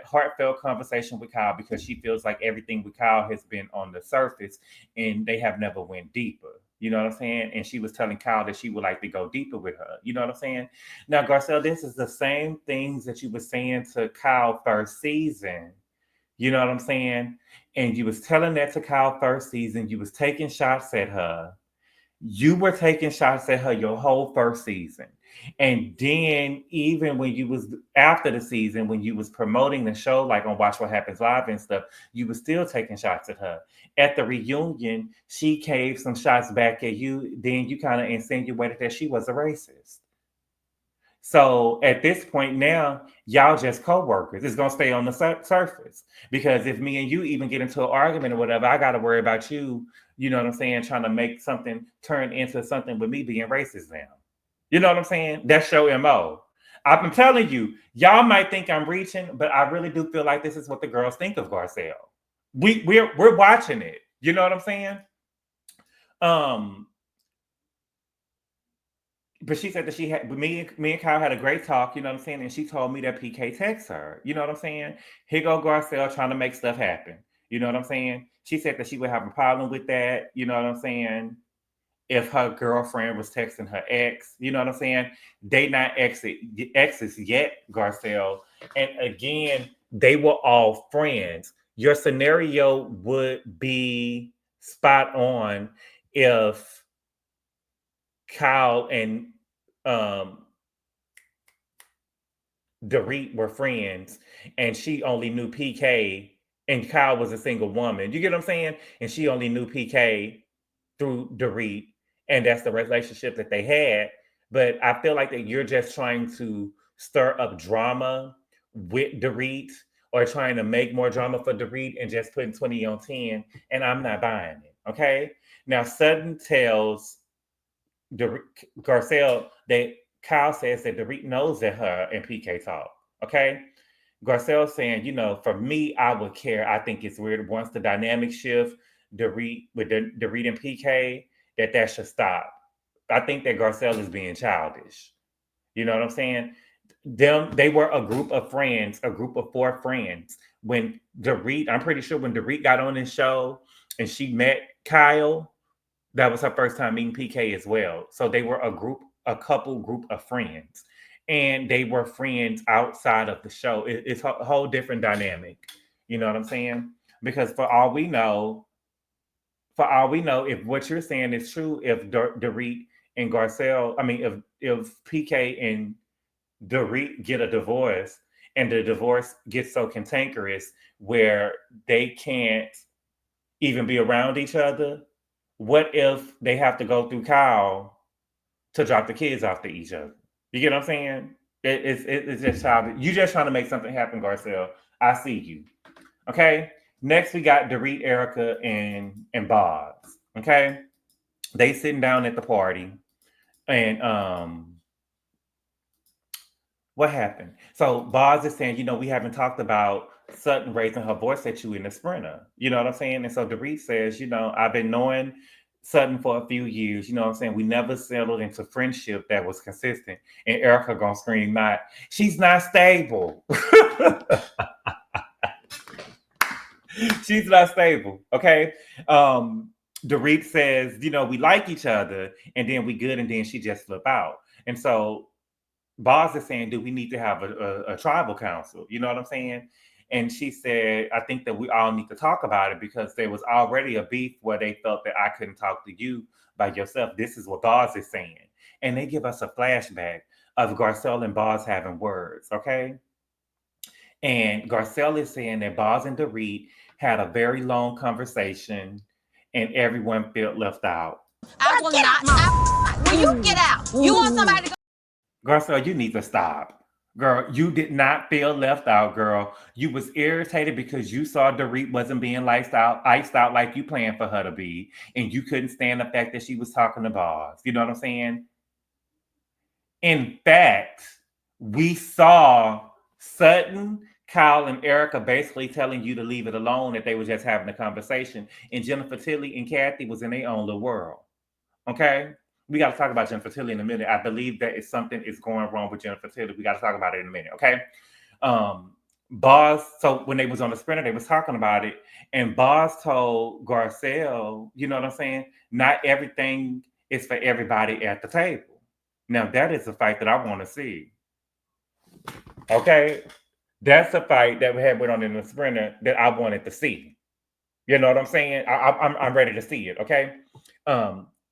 heartfelt conversation with Kyle because she feels like everything with Kyle has been on the surface and they have never went deeper. You know what I'm saying? And she was telling Kyle that she would like to go deeper with her. You know what I'm saying? Now, Garcelle, this is the same things that you were saying to Kyle first season. You know what I'm saying? And you was telling that to Kyle first season. You was taking shots at her. You were taking shots at her your whole first season. And then even when you was after the season, when you was promoting the show, like on Watch What Happens Live and stuff, you was still taking shots at her. At the reunion, she gave some shots back at you. Then you kind of insinuated that she was a racist. So at this point now, y'all just co-workers. It's gonna stay on the surface because if me and you even get into an argument or whatever, I got to worry about you. You know what I'm saying? Trying to make something turn into something with me being racist now. You know what I'm saying? That's your MO. I'm telling you, y'all might think I'm reaching, but I really do feel like this is what the girls think of Garcelle. We're watching it. You know what I'm saying? But she said that she had me and Kyle had a great talk, you know what I'm saying? And she told me that PK texts her. You know what I'm saying? Here go Garcelle trying to make stuff happen. You know what I'm saying? She said that she would have a problem with that. You know what I'm saying? If her girlfriend was texting her ex, you know what I'm saying? They not exes yet, Garcelle. And again, they were all friends. Your scenario would be spot on if Kyle and Dorit were friends, and she only knew PK, and Kyle was a single woman. You get what I'm saying? And she only knew PK through Dorit, and that's the relationship that they had. But I feel like that you're just trying to stir up drama with Dorit, or trying to make more drama for Dorit and just putting 20 on 10, and I'm not buying it. Okay. Now Sutton tells Garcelle that Kyle says that Dorit knows that her and PK talk. Okay. Garcelle saying, for me, I would care. I think it's weird once the dynamic shift, Dorit with Dorit and PK, that should stop. I think that Garcelle is being childish. You know what I'm saying? They were a group of friends, a group of 4 friends. When Dorit, I'm pretty sure when Dorit got on this show and she met Kyle, that was her first time meeting PK as well. So they were a couple group of friends. And they were friends outside of the show. It's a whole different dynamic. You know what I'm saying? Because for all we know, if what you're saying is true, if Dorit and Garcelle, if PK and Dorit get a divorce, and the divorce gets so cantankerous where they can't even be around each other, what if they have to go through Kyle to drop the kids off to each other? You get what I'm saying? It's just childish. You just trying to make something happen, Garcelle. I see you. Okay. Next, we got Dorit, Erika, and Boz. Okay, they sitting down at the party, and what happened? So Boz is saying, we haven't talked about Sutton raising her voice at you in the Sprinter. You know what I'm saying? And so Dorit says, I've been knowing Sutton for a few years. You know what I'm saying? We never settled into friendship that was consistent. And Erika gonna scream, not, she's not stable. She's not stable. Okay. Dorit says, we like each other, and then we good, and then she just flip out. And so Boz is saying, do we need to have a tribal council? You know what I'm saying? And she said, I think that we all need to talk about it, because there was already a beef where they felt that I couldn't talk to you by yourself. This is what Boz is saying. And they give us a flashback of Garcelle and Boz having words, okay? And Garcelle is saying that Boz and Dorit had a very long conversation, and everyone felt left out. I will not. When you get out, you want somebody to go. Garcelle, you need to stop. Girl, you did not feel left out, girl. You was irritated because you saw Dorit wasn't being iced out like you planned for her to be, and you couldn't stand the fact that she was talking to Boz. You know what I'm saying? In fact, we saw Sutton, Kyle, and Erika basically telling you to leave it alone, that they were just having a conversation. And Jennifer Tilly and Kathy was in their own little world. Okay? We got to talk about Jennifer Tilly in a minute. I believe that something is going wrong with Jennifer Tilly. We got to talk about it in a minute, okay? Boz, so when they was on the Sprinter, they was talking about it, and Boz told Garcelle, you know what I'm saying? Not everything is for everybody at the table. Now, that is a fight that I want to see. Okay? That's a fight that we had went on in the Sprinter that I wanted to see. You know what I'm saying? I'm ready to see it, okay?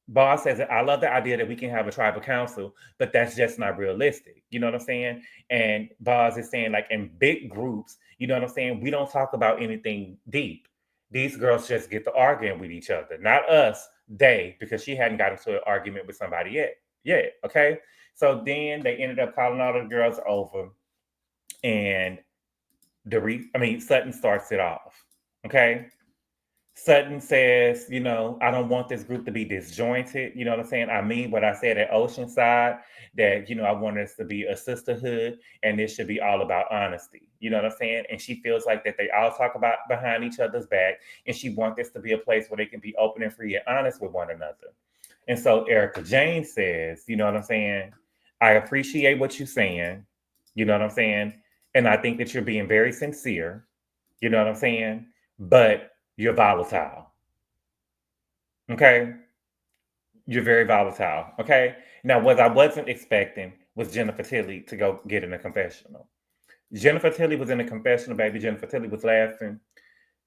Boz says, I love the idea that we can have a tribal council, but that's just not realistic. You know what I'm saying? And Boz is saying, like, in big groups, you know what I'm saying? We don't talk about anything deep. These girls just get to arguing with each other. Not us, they, because she hadn't gotten into an argument with somebody yet, okay? So then they ended up calling all the girls over, and Sutton starts it off, okay? Sutton says, I don't want this group to be disjointed. You know what I'm saying? I mean what I said at Oceanside, that, I want us to be a sisterhood, and this should be all about honesty. You know what I'm saying? And she feels like that they all talk about behind each other's back, and she wants this to be a place where they can be open and free and honest with one another. And so Erika Jane says, you know what I'm saying? I appreciate what you're saying. You know what I'm saying? And I think that you're being very sincere. You know what I'm saying? But you're volatile. Okay? You're very volatile. Okay? Now, what I wasn't expecting was Jennifer Tilly to go get in a confessional. Jennifer Tilly was in a confessional, baby. Jennifer Tilly was laughing.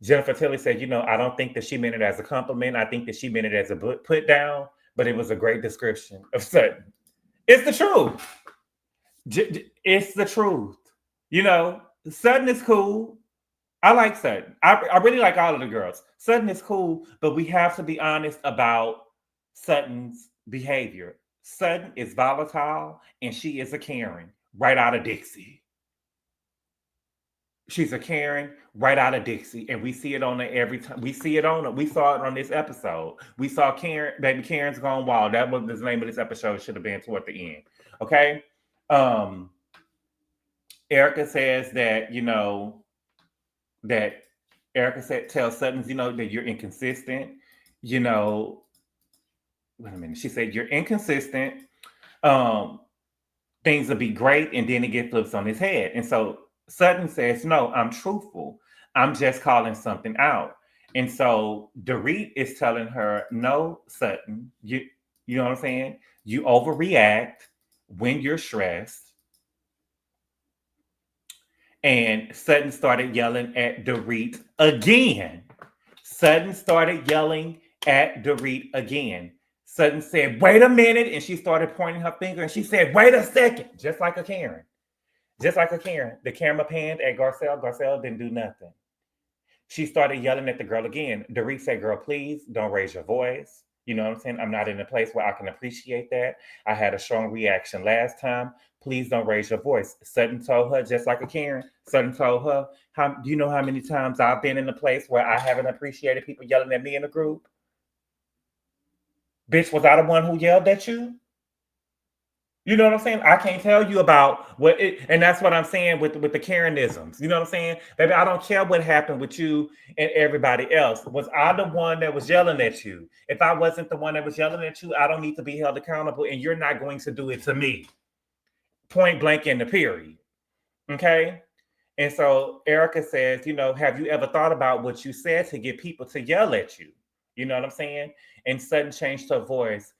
Jennifer Tilly said, I don't think that she meant it as a compliment. I think that she meant it as a put down, but it was a great description of Sutton. It's the truth. It's the truth. You know, Sutton is cool. I like Sutton. I really like all of the girls. Sutton is cool, but we have to be honest about Sutton's behavior. Sutton is volatile and she is a Karen right out of Dixie. She's a Karen right out of Dixie, and we see it on her every time. We see it on her. We saw it on this episode. We saw Karen, baby Karen's Gone Wild. That was the name of this episode. Should have been toward the end. Okay. Erika says that, that Erika tells Sutton, that you're inconsistent. Wait a minute. She said you're inconsistent. Things will be great, and then it gets flips on his head. And so Sutton says, no, I'm truthful. I'm just calling something out. And so Dorit is telling her, no, Sutton, you know what I'm saying? You overreact when you're stressed. And Sutton started yelling at Dorit again. Sutton started yelling at Dorit again. Sutton said, wait a minute. And she started pointing her finger and she said, wait a second. Just like a Karen. Just like a Karen. The camera panned at Garcelle. Garcelle didn't do nothing. She started yelling at the girl again. Dorit said, girl, please don't raise your voice. You know what I'm saying? I'm not in a place where I can appreciate that. I had a strong reaction last time. Please don't raise your voice. Sutton told her, just like a Karen, Sutton told her, do you know how many times I've been in a place where I haven't appreciated people yelling at me in a group? Bitch, was I the one who yelled at you? You know what I'm saying? I can't tell you about what it, and that's what I'm saying with the Karenisms. You know what I'm saying? Baby, I don't care what happened with you and everybody else. Was I the one that was yelling at you? If I wasn't the one that was yelling at you, I don't need to be held accountable, and you're not going to do it to me. Point blank in the period. Okay? And so Erika says, have you ever thought about what you said to get people to yell at you? You know what I'm saying? And Sutton changed her voice.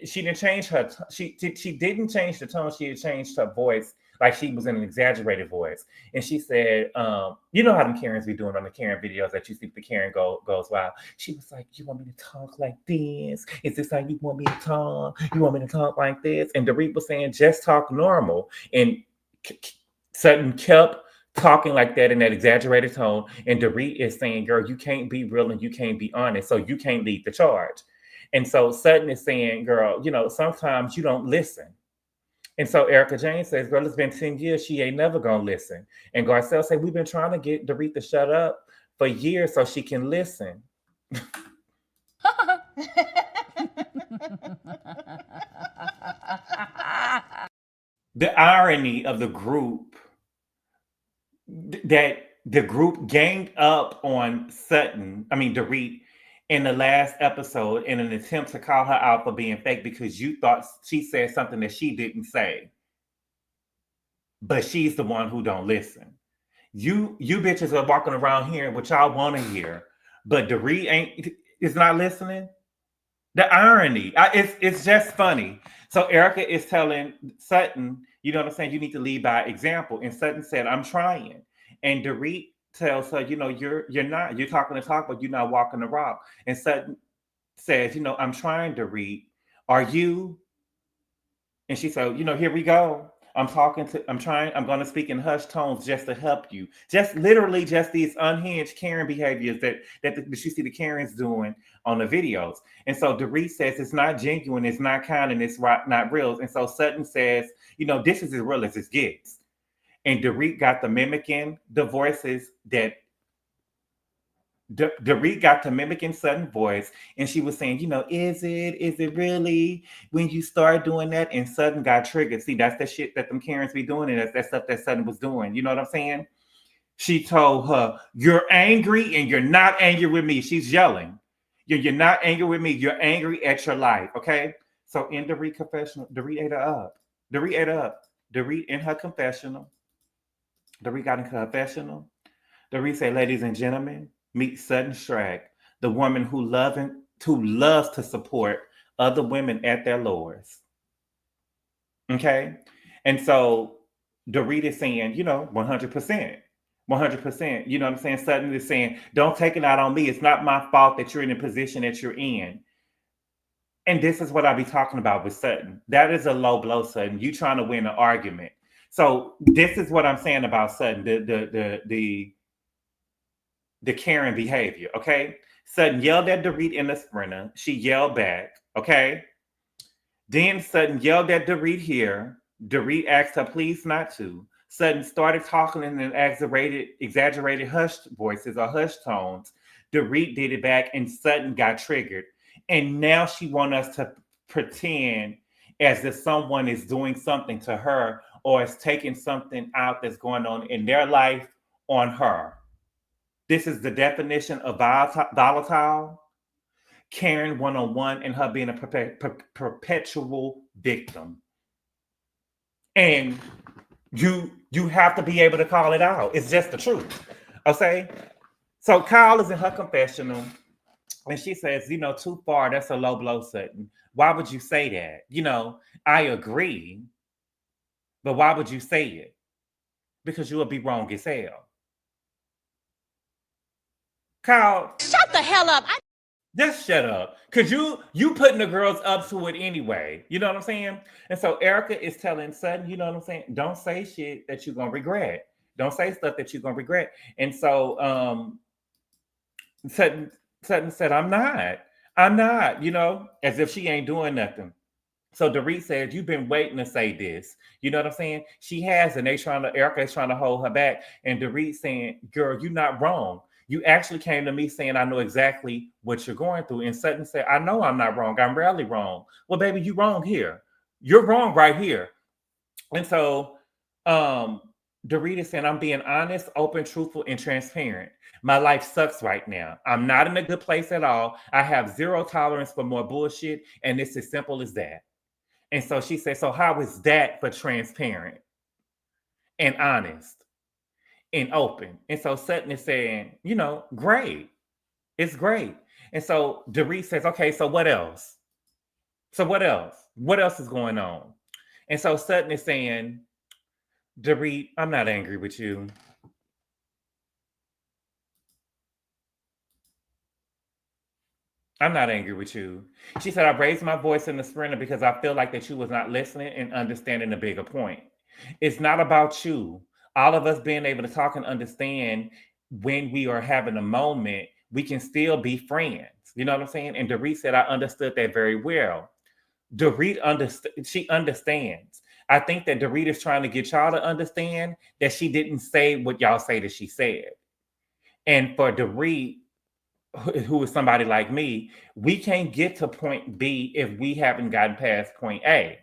She didn't change her. She didn't change the tone. She had changed her voice, like she was in an exaggerated voice. And she said, you know how them Karens be doing on the Karen videos that you see the Karen goes wild. She was like, you want me to talk like this? Is this how you want me to talk? You want me to talk like this? And Dorit was saying, just talk normal. And Sutton kept talking like that in that exaggerated tone. And Dorit is saying, girl, you can't be real and you can't be honest. So you can't lead the charge. And so Sutton is saying, girl, sometimes you don't listen. And so Erika Jane says, girl, it's been 10 years. She ain't never going to listen. And Garcelle said, we've been trying to get Dorit to shut up for years so she can listen. The irony of the group, that the group ganged up on Dorit, in the last episode in an attempt to call her out for being fake because you thought she said something that she didn't say. But she's the one who don't listen. You bitches are walking around here what y'all want to hear, but Dorit is not listening. The irony, it's just funny. So Erika is telling Sutton, you know what I'm saying? You need to lead by example. And Sutton said, I'm trying. And Dorit tells her, you're talking the talk, but you're not walking the walk. And Sutton says, I'm trying to read. Are you? And she said, here we go. I'm going to speak in hushed tones just to help you. Just literally just these unhinged Karen behaviors that you see the Karens doing on the videos. And so Dorit says it's not genuine, it's not kind, and it's not real. And so Sutton says, this is as real as it gets. And Dorit got to mimicking the voices that Dorit got to mimicking Sutton's voice, and she was saying, is it really when you start doing that? And Sutton got triggered. See, that's the shit that them Karens be doing, and that's that stuff that Sutton was doing. You know what I'm saying? She told her, you're angry and you're not angry with me. She's yelling. You're not angry with me. You're angry at your life. Okay? So in Dorit confessional, Dorit ate her up. Dorit in her confessional. Dorit got in her confessional. Dorit said, ladies and gentlemen, meet Sutton Stracke, the woman who loves to support other women at their lowest. Okay? And so Dorit is saying, 100%. 100%. You know what I'm saying? Sutton is saying, don't take it out on me. It's not my fault that you're in the position that you're in. And this is what I be talking about with Sutton. That is a low blow, Sutton. You trying to win an argument. So this is what I'm saying about Sutton, the Karen behavior, okay? Sutton yelled at Dorit in the sprinter. She yelled back, okay? Then Sutton yelled at Dorit here. Dorit asked her please not to. Sutton started talking in an exaggerated hushed voices or hushed tones. Dorit did it back and Sutton got triggered. And now she wants us to pretend as if someone is doing something to her or is taking something out that's going on in their life on her. This is the definition of volatile. Karen one-on-one and her being a perpetual victim. And you have to be able to call it out. It's just the truth. Okay? So Kyle is in her confessional and she says, too far, that's a low blow, Sutton. Why would you say that? I agree, but why would you say it? Because you would be wrong as hell. Kyle, Shut the hell up. just shut up. Because you putting the girls up to it anyway. You know what I'm saying? And so Erika is telling Sutton, you know what I'm saying? Don't say shit that you're going to regret. Don't say stuff that you're going to regret. And so Sutton said, I'm not, as if she ain't doing nothing. So Dorit said, you've been waiting to say this. You know what I'm saying? She has, and Erika is trying to hold her back. And Dorit saying, girl, you're not wrong. You actually came to me saying, I know exactly what you're going through. And Sutton said, I know I'm not wrong. I'm rarely wrong. Well, baby, you're wrong here. You're wrong right here. And so Dorit is saying, I'm being honest, open, truthful, and transparent. My life sucks right now. I'm not in a good place at all. I have zero tolerance for more bullshit. And it's as simple as that. And so she said, so how is that for transparent and honest and open? And so Sutton is saying, great. It's great. And so Dorit says, okay, so what else? So what else? What else is going on? And so Sutton is saying, Dorit, I'm not angry with you. I'm not angry with you. She said, I raised my voice in the sprinter because I feel like that you was not listening and understanding the bigger point. It's not about you. All of us being able to talk and understand when we are having a moment, we can still be friends. You know what I'm saying? And Dorit said, I understood that very well. Dorit she understands. I think that Dorit is trying to get y'all to understand that she didn't say what y'all say that she said. And for Dorit, who is somebody like me, we can't get to point B if we haven't gotten past point A.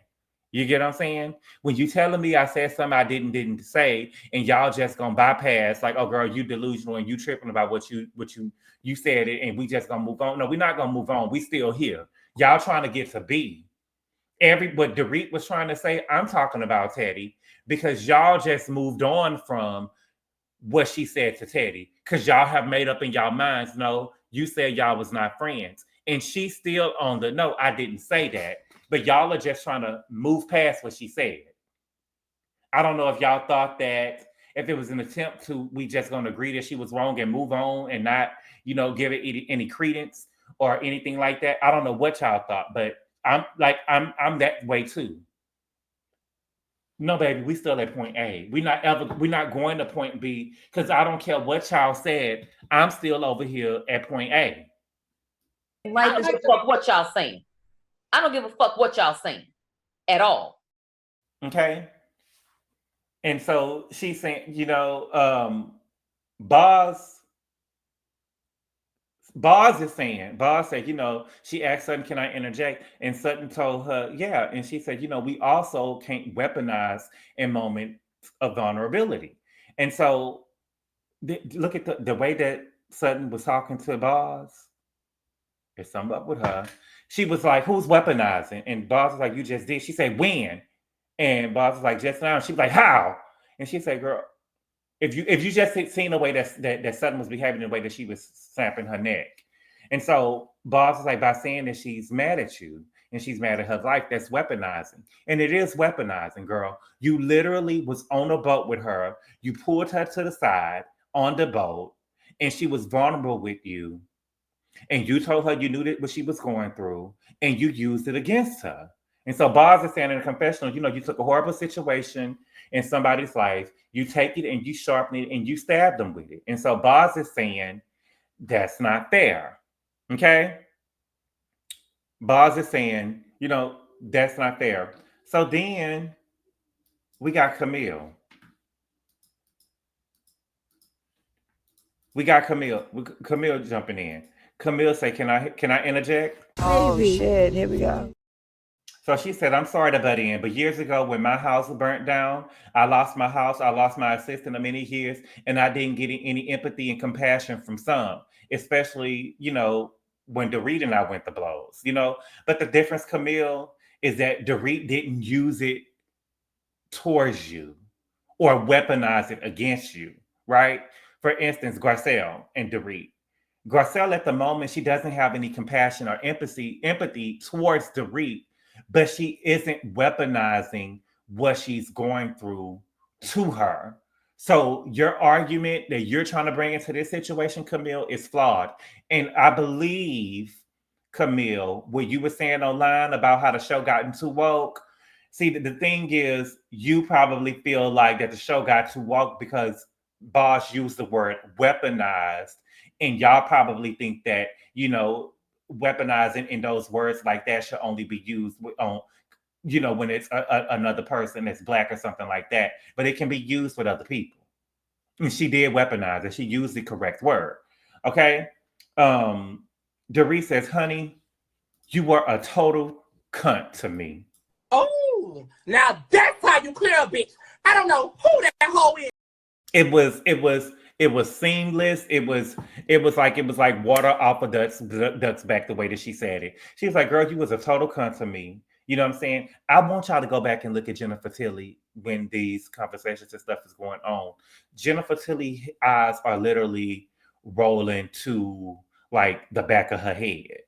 You get what I'm saying? When you telling me I said something I didn't say, and y'all just gonna bypass, like, oh girl, you delusional and you tripping about what you said it, and we just gonna move on. No, we're not gonna move on. We still here. Y'all trying to get to B. What Dorit was trying to say, I'm talking about Teddy, because y'all just moved on from what she said to Teddy, because y'all have made up in y'all minds, no, you said y'all was not friends. And she's still on the, no, I didn't say that. But y'all are just trying to move past what she said. I don't know if y'all thought that if it was an attempt to, we just going to agree that she was wrong and move on and not, give it any credence or anything like that. I don't know what y'all thought, but I'm that way too. No, baby, we still at point A. We're not going to point B, because I don't care what y'all said. I'm still over here at point A. I don't give a fuck what y'all saying. I don't give a fuck what y'all saying at all. Okay. And so she's saying, Boz is saying, Boz said, she asked Sutton, can I interject? And Sutton told her, yeah. And she said, we also can't weaponize in moments of vulnerability. And so look at the way that Sutton was talking to Boz. There's something up with her. She was like, who's weaponizing? And Boz was like, you just did. She said, when? And Boz was like, just now. And she was like, how? And she said, girl, if you just seen the way that Sutton was behaving, the way that she was snapping her neck. And so Boz was like, by saying that she's mad at you and she's mad at her life, that's weaponizing. And it is weaponizing, girl. You literally was on a boat with her. You pulled her to the side on the boat, and she was vulnerable with you. And you told her you knew that what she was going through, and you used it against her. And so Boz is saying in a confessional, you took a horrible situation in somebody's life, you take it and you sharpen it and you stab them with it. And so Boz is saying that's not fair. Okay? Boz is saying, that's not fair. So then we got Camille. Camille jumping in. Camille say, can I interject? Oh shit, here we go. So she said, I'm sorry to butt in, but years ago when my house burnt down, I lost my house, I lost my assistant of many years, and I didn't get any empathy and compassion from some, especially, when Dorit and I went to blows, But the difference, Camille, is that Dorit didn't use it towards you or weaponize it against you, right? For instance, Garcelle and Dorit. Garcelle, at the moment, she doesn't have any compassion or empathy towards Dorit, but she isn't weaponizing what she's going through to her. So your argument that you're trying to bring into this situation, Camille, is flawed. And I believe, Camille, what you were saying online about how the show gotten too woke. See, the thing is, you probably feel like that the show got too woke because Boss used the word weaponized, and y'all probably think that, weaponizing in those words like that should only be used on, when it's another person that's Black or something like that. But it can be used with other people. And she did weaponize it. She used the correct word. Okay? Dorit says, honey, you were a total cunt to me. Oh, now that's how you clear a bitch. I don't know who that hoe is. It was seamless. It was like water off a duck's back, the way that she said it. She was like, girl, you was a total cunt to me. You know what I'm saying? I want y'all to go back and look at Jennifer Tilly when these conversations and stuff is going on. Jennifer Tilly's eyes are literally rolling to like the back of her head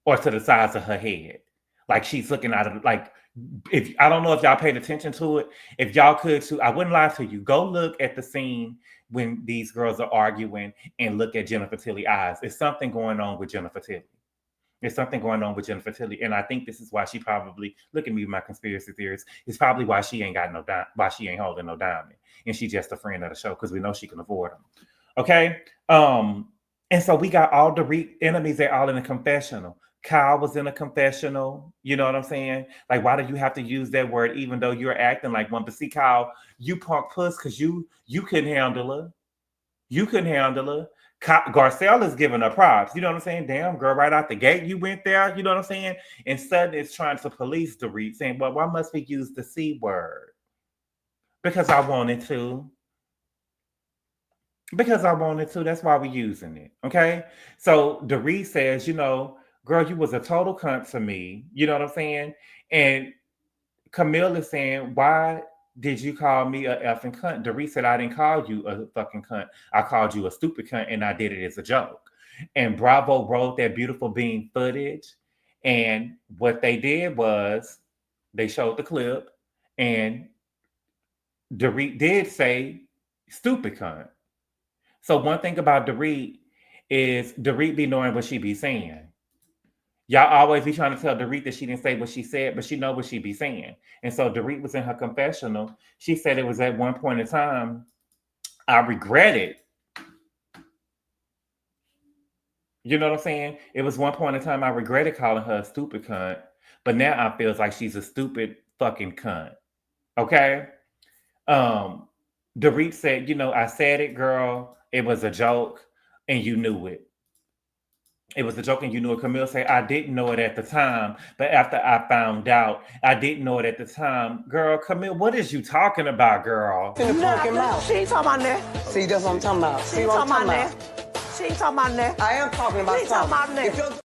or to the sides of her head. Like she's looking at it like, if I don't know if y'all paid attention to it, if y'all could too, I wouldn't lie to you. Go look at the scene when these girls are arguing and look at Jennifer Tilly's eyes. There's something going on with Jennifer Tilly. There's something going on with Jennifer Tilly, and I think this is why she probably, look at me with my conspiracy theories, it's probably why she ain't got no why she ain't holding no diamond, and she's just a friend of the show because we know she can afford them. Okay, and so we got all the enemies. They're all in a confessional. Kyle was in a confessional. You know what I'm saying? Like, why do you have to use that word even though you're acting like one? But see, Kyle, you punk puss because you couldn't handle her. You couldn't handle her. Garcelle is giving her props. You know what I'm saying? Damn, girl, right out the gate, you went there. You know what I'm saying? And Sutton is trying to police Dorit, saying, well, why must we use the C word? Because I wanted to. Because I wanted to. That's why we're using it. Okay? So Dorit says, girl, you was a total cunt to me. You know what I'm saying? And Camille is saying, why did you call me a effing cunt? Dorit said, I didn't call you a fucking cunt. I called you a stupid cunt, and I did it as a joke. And Bravo wrote that beautiful bean footage. And what they did was they showed the clip, and Dorit did say stupid cunt. So one thing about Dorit is Dorit be knowing what she be saying. Y'all always be trying to tell Dorit that she didn't say what she said, but she know what she be saying. And so Dorit was in her confessional. She said it was at one point in time, I regret it. You know what I'm saying? It was one point in time I regretted calling her a stupid cunt, but now I feel like she's a stupid fucking cunt. Okay? Dorit said, I said it, girl. It was a joke, and you knew it. It was a joke and you knew it. Camille said, I didn't know it at the time, but after I found out, I didn't know it at the time. Girl, Camille, what is you talking about, girl? She ain't talking about that. See, that's what I'm talking about. She ain't talking about that. She ain't talking about that. I am talking about something.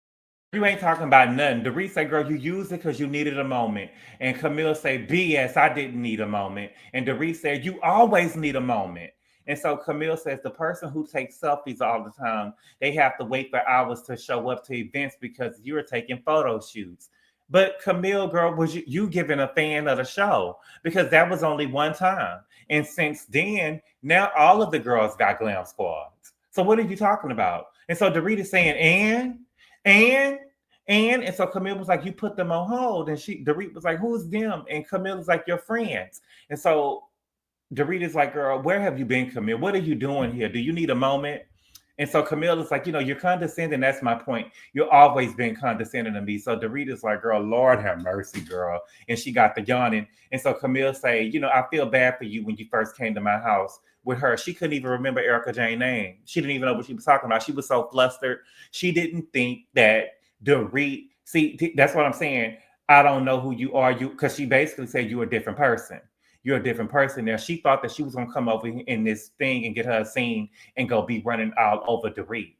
You ain't talking about nothing. Dorit say, girl, you used it because you needed a moment. And Camille say, BS, I didn't need a moment. And Dorit said, you always need a moment. And so Camille says the person who takes selfies all the time, they have to wait for hours to show up to events because you're taking photo shoots. But Camille, girl, was you giving a fan of the show? Because that was only one time. And since then, now all of the girls got glam squads. So what are you talking about? And so Dorit is saying, and so Camille was like, you put them on hold. And Dorit was like, who's them? And Camille was like, your friends. And so Dorit is like, girl, where have you been, Camille? What are you doing here? Do you need a moment? And so Camille is like, you're condescending. That's my point. You're always been condescending to me. So Dorit is like, girl, Lord have mercy, girl. And she got the yawning. And so Camille say, I feel bad for you when you first came to my house with her. She couldn't even remember Erika Jane's name. She didn't even know what she was talking about. She was so flustered. She didn't think that Dorit, see, that's what I'm saying. I don't know who you are. Because she basically said you're a different person. You're a different person now. She thought that she was going to come over in this thing and get her a scene and go be running all over Dorit.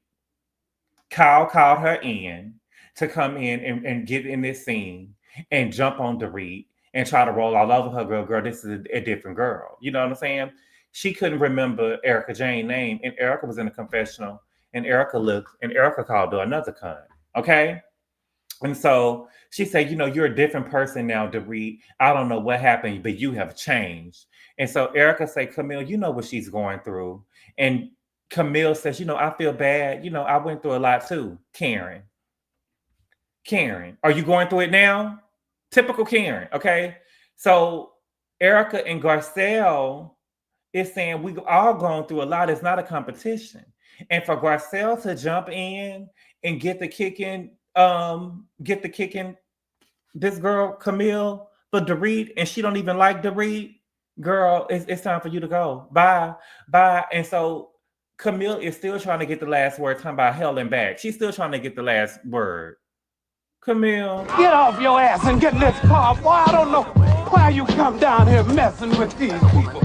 Kyle called her in to come in and get in this scene and jump on Dorit and try to roll all over her. Girl, this is a different girl. You know what I'm saying? She couldn't remember Erika Jane's name, and Erika was in the confessional, and Erika looked, and Erika called her another cunt. Okay? And so she said, you're a different person now, Dorit. I don't know what happened, but you have changed. And so Erika said, Camille, you know what she's going through. And Camille says, I feel bad. I went through a lot too. Karen, are you going through it now? Typical Karen, okay? So Erika and Garcelle is saying we all gone through a lot. It's not a competition. And for Garcelle to jump in and get the kicking this girl Camille for Dorit, and she don't even like Dorit, girl, it's time for you to go. Bye. And so Camille is still trying to get the last word, talking about hell and back. She's still trying to get the last word. Camille, get off your ass and get in this car. Boy, I don't know why you come down here messing with these people.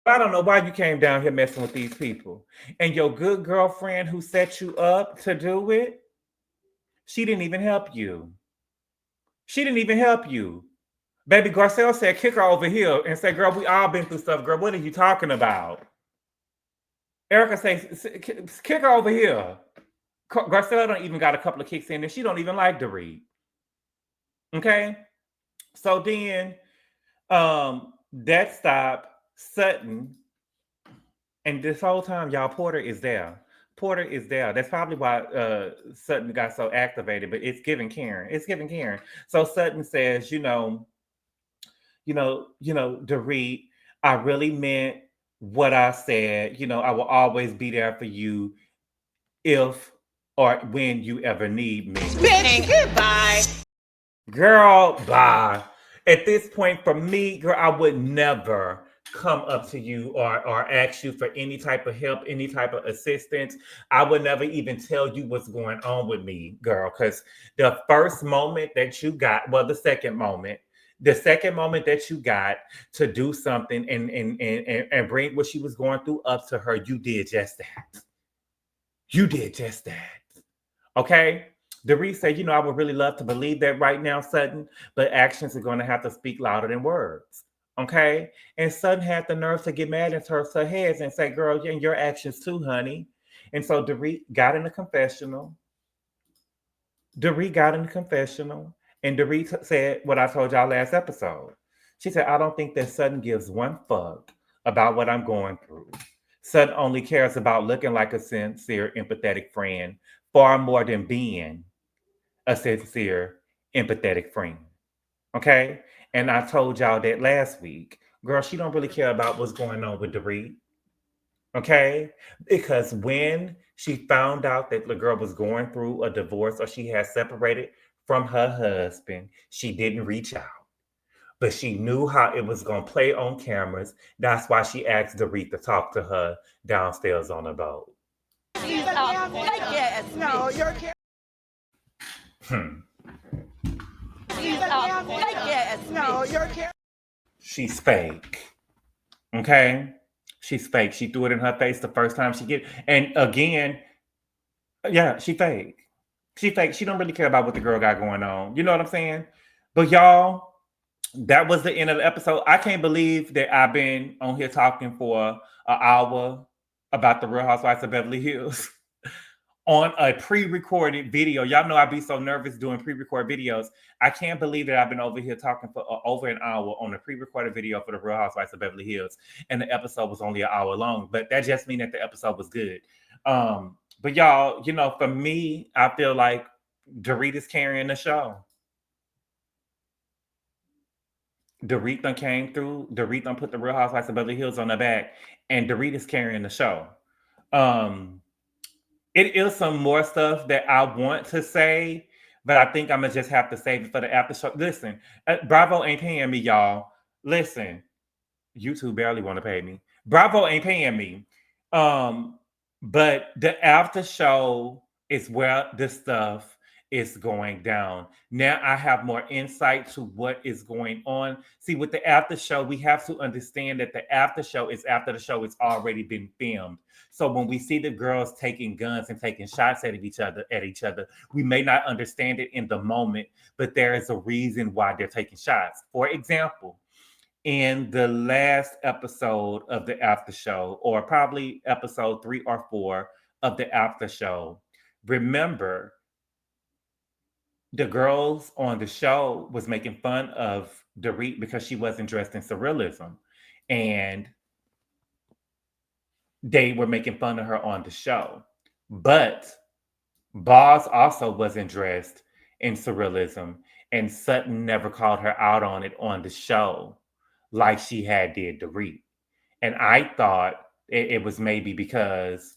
I don't know why you came down here messing with these people. And your good girlfriend who set you up to do it, she didn't even help you. Baby Garcelle said, kick her over here and say, girl, we all been through stuff. Girl, what are you talking about? Erika says, kick her over here. Garcelle don't even got a couple of kicks in and she don't even like Dorit. Okay? So then that stopped Sutton. And this whole time, y'all, Porter is there. That's probably why Sutton got so activated, but it's giving Karen. So Sutton says, Dorit, I really meant what I said. I will always be there for you if or when you ever need me. Bitch, goodbye. Girl, bye. At this point, for me, girl, I would never come up to you or ask you for any type of help, any type of assistance. I would never even tell you what's going on with me, girl, because the first moment that you got, the second moment that you got to do something and bring what she was going through up to her, you did just that. Okay? Dorit said, I would really love to believe that right now, Sutton, but actions are going to have to speak louder than words. Okay? And Sutton had the nerve to get mad at her head and say, girl, and your actions too, honey. And so Dorit got in the confessional. And Dorit said what I told y'all last episode. She said, I don't think that Sutton gives one fuck about what I'm going through. Sutton only cares about looking like a sincere, empathetic friend far more than being a sincere, empathetic friend. Okay? And I told y'all that last week. Girl, she don't really care about what's going on with Dorit. Okay? Because when she found out that the girl was going through a divorce or she had separated from her husband, she didn't reach out. But she knew how it was going to play on cameras. That's why she asked Dorit to talk to her downstairs on the boat. No, you're She's fake. Okay? She's fake. She threw it in her face the first time she get. And again, yeah, she fake. She fake. She don't really care about what the girl got going on. You know what I'm saying? But y'all, that was the end of the episode. I can't believe that I've been on here talking for an hour about the Real Housewives of Beverly Hills on a pre-recorded video. Y'all know I be so nervous doing pre-recorded videos. I can't believe that I've been over here talking for over an hour on a pre-recorded video for the Real Housewives of Beverly Hills, and the episode was only an hour long. But that just means that the episode was good. But y'all, you know, for me, I feel like Dorit is carrying the show. Dorit done came through. Dorit done put the Real Housewives of Beverly Hills on her back, and Dorit is carrying the show. It is some more stuff that I want to say, but I think I'm gonna just have to save it for the after show. Listen, Bravo ain't paying me, y'all. Listen, YouTube barely want to pay me. Bravo ain't paying me. But the after show is where the stuff is going down. Now I have more insight to what is going on. See, with the after show, we have to understand that the after show is after the show has already been filmed. So when we see the girls taking guns and taking shots at each other, we may not understand it in the moment, but there is a reason why they're taking shots. For example, in the last episode of the after show, or probably episode 3 or 4 of the after show, remember the girls on the show was making fun of Dorit because she wasn't dressed in surrealism, and they were making fun of her on the show. But Boz also wasn't dressed in surrealism, and Sutton never called her out on it on the show like she had did Dorit. And I thought it was maybe because,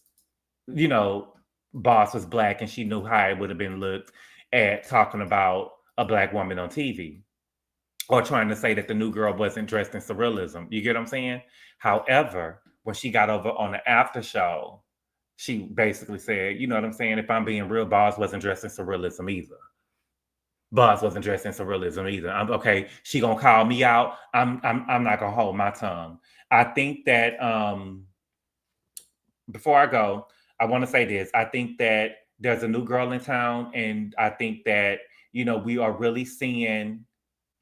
you know, Boss was Black and she knew how it would have been looked at talking about a Black woman on TV, or trying to say that the new girl wasn't dressed in surrealism. You get what I'm saying? However, when she got over on the after show, she basically said, you know what I'm saying? If I'm being real, Boss wasn't dressed in surrealism either. Boss wasn't dressed in surrealism either. I'm okay. She gonna call me out. I'm not gonna hold my tongue. I think that before I go, I want to say this. I think that there's a new girl in town, and I think that, you know, we are really seeing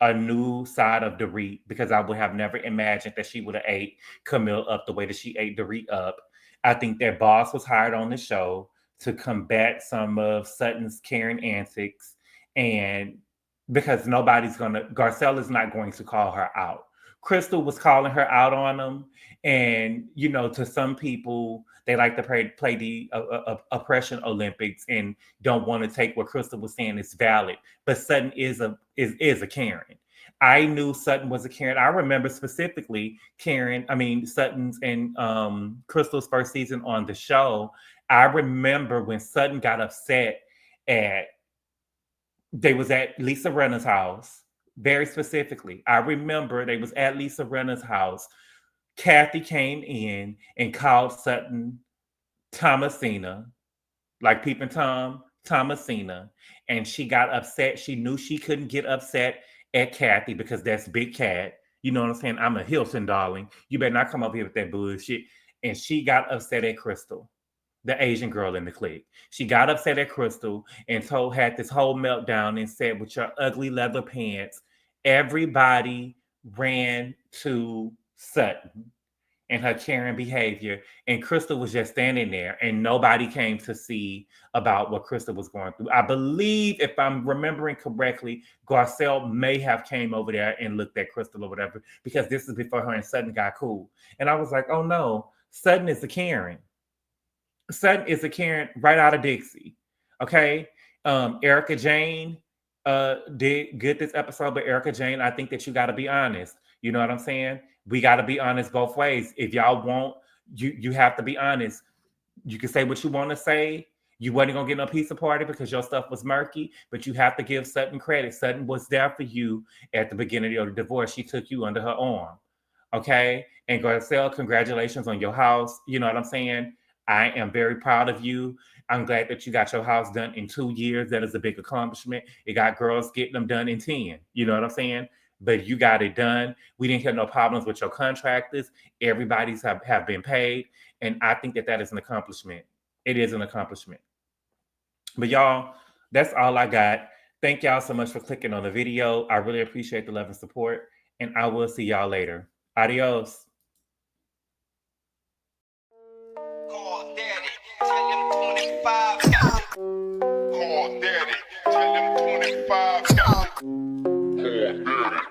a new side of Dorit, because I would have never imagined that she would have ate Camille up the way that she ate Dorit up. I think that Boss was hired on the show to combat some of Sutton's Karen antics, and because Garcelle is not going to call her out. Crystal was calling her out on them, and, you know, to some people, they like to play the oppression Olympics and don't want to take what Crystal was saying is valid. But Sutton is a Karen. I knew Sutton was a Karen. I remember specifically Sutton's and Crystal's first season on the show. I remember when Sutton got upset they was at Lisa Rinna's house, very specifically. I remember they was at Lisa Rinna's house. Kathy came in and called Sutton Thomasina, like Peeping Tom, Thomasina, and she got upset. She knew she couldn't get upset at Kathy because that's Big Cat. You know what I'm saying? I'm a Hilton, darling. You better not come up here with that bullshit. And she got upset at Crystal, the Asian girl in the clique. She got upset at Crystal and had this whole meltdown and said, with your ugly leather pants, everybody ran to Sutton and her Karen behavior. And Crystal was just standing there, and nobody came to see about what Crystal was going through. I believe, if I'm remembering correctly, Garcelle may have came over there and looked at Crystal or whatever, because this is before her and Sutton got cool. And I was like, oh no, Sutton is a Karen. Sutton is a Karen right out of Dixie. Okay. Erika Jane did good this episode, but Erika Jane, I think that you got to be honest. You know what I'm saying? We got to be honest both ways. If y'all want, you have to be honest. You can say what you want to say. You wasn't going to get no pizza party because your stuff was murky, but you have to give Sutton credit. Sutton was there for you at the beginning of the divorce. She took you under her arm. Okay? And Garcelle, congratulations on your house. You know what I'm saying? I am very proud of you. I'm glad that you got your house done in 2 years. That is a big accomplishment. It got girls getting them done in 10. You know what I'm saying? But you got it done. We didn't have no problems with your contractors. Everybody's have been paid. And I think that is an accomplishment. It is an accomplishment. But y'all, that's all I got. Thank y'all so much for clicking on the video. I really appreciate the love and support. And I will see y'all later. Adios. Call Daddy, tell him 25 got it. Call Daddy, tell him 25 got it. Call Daddy.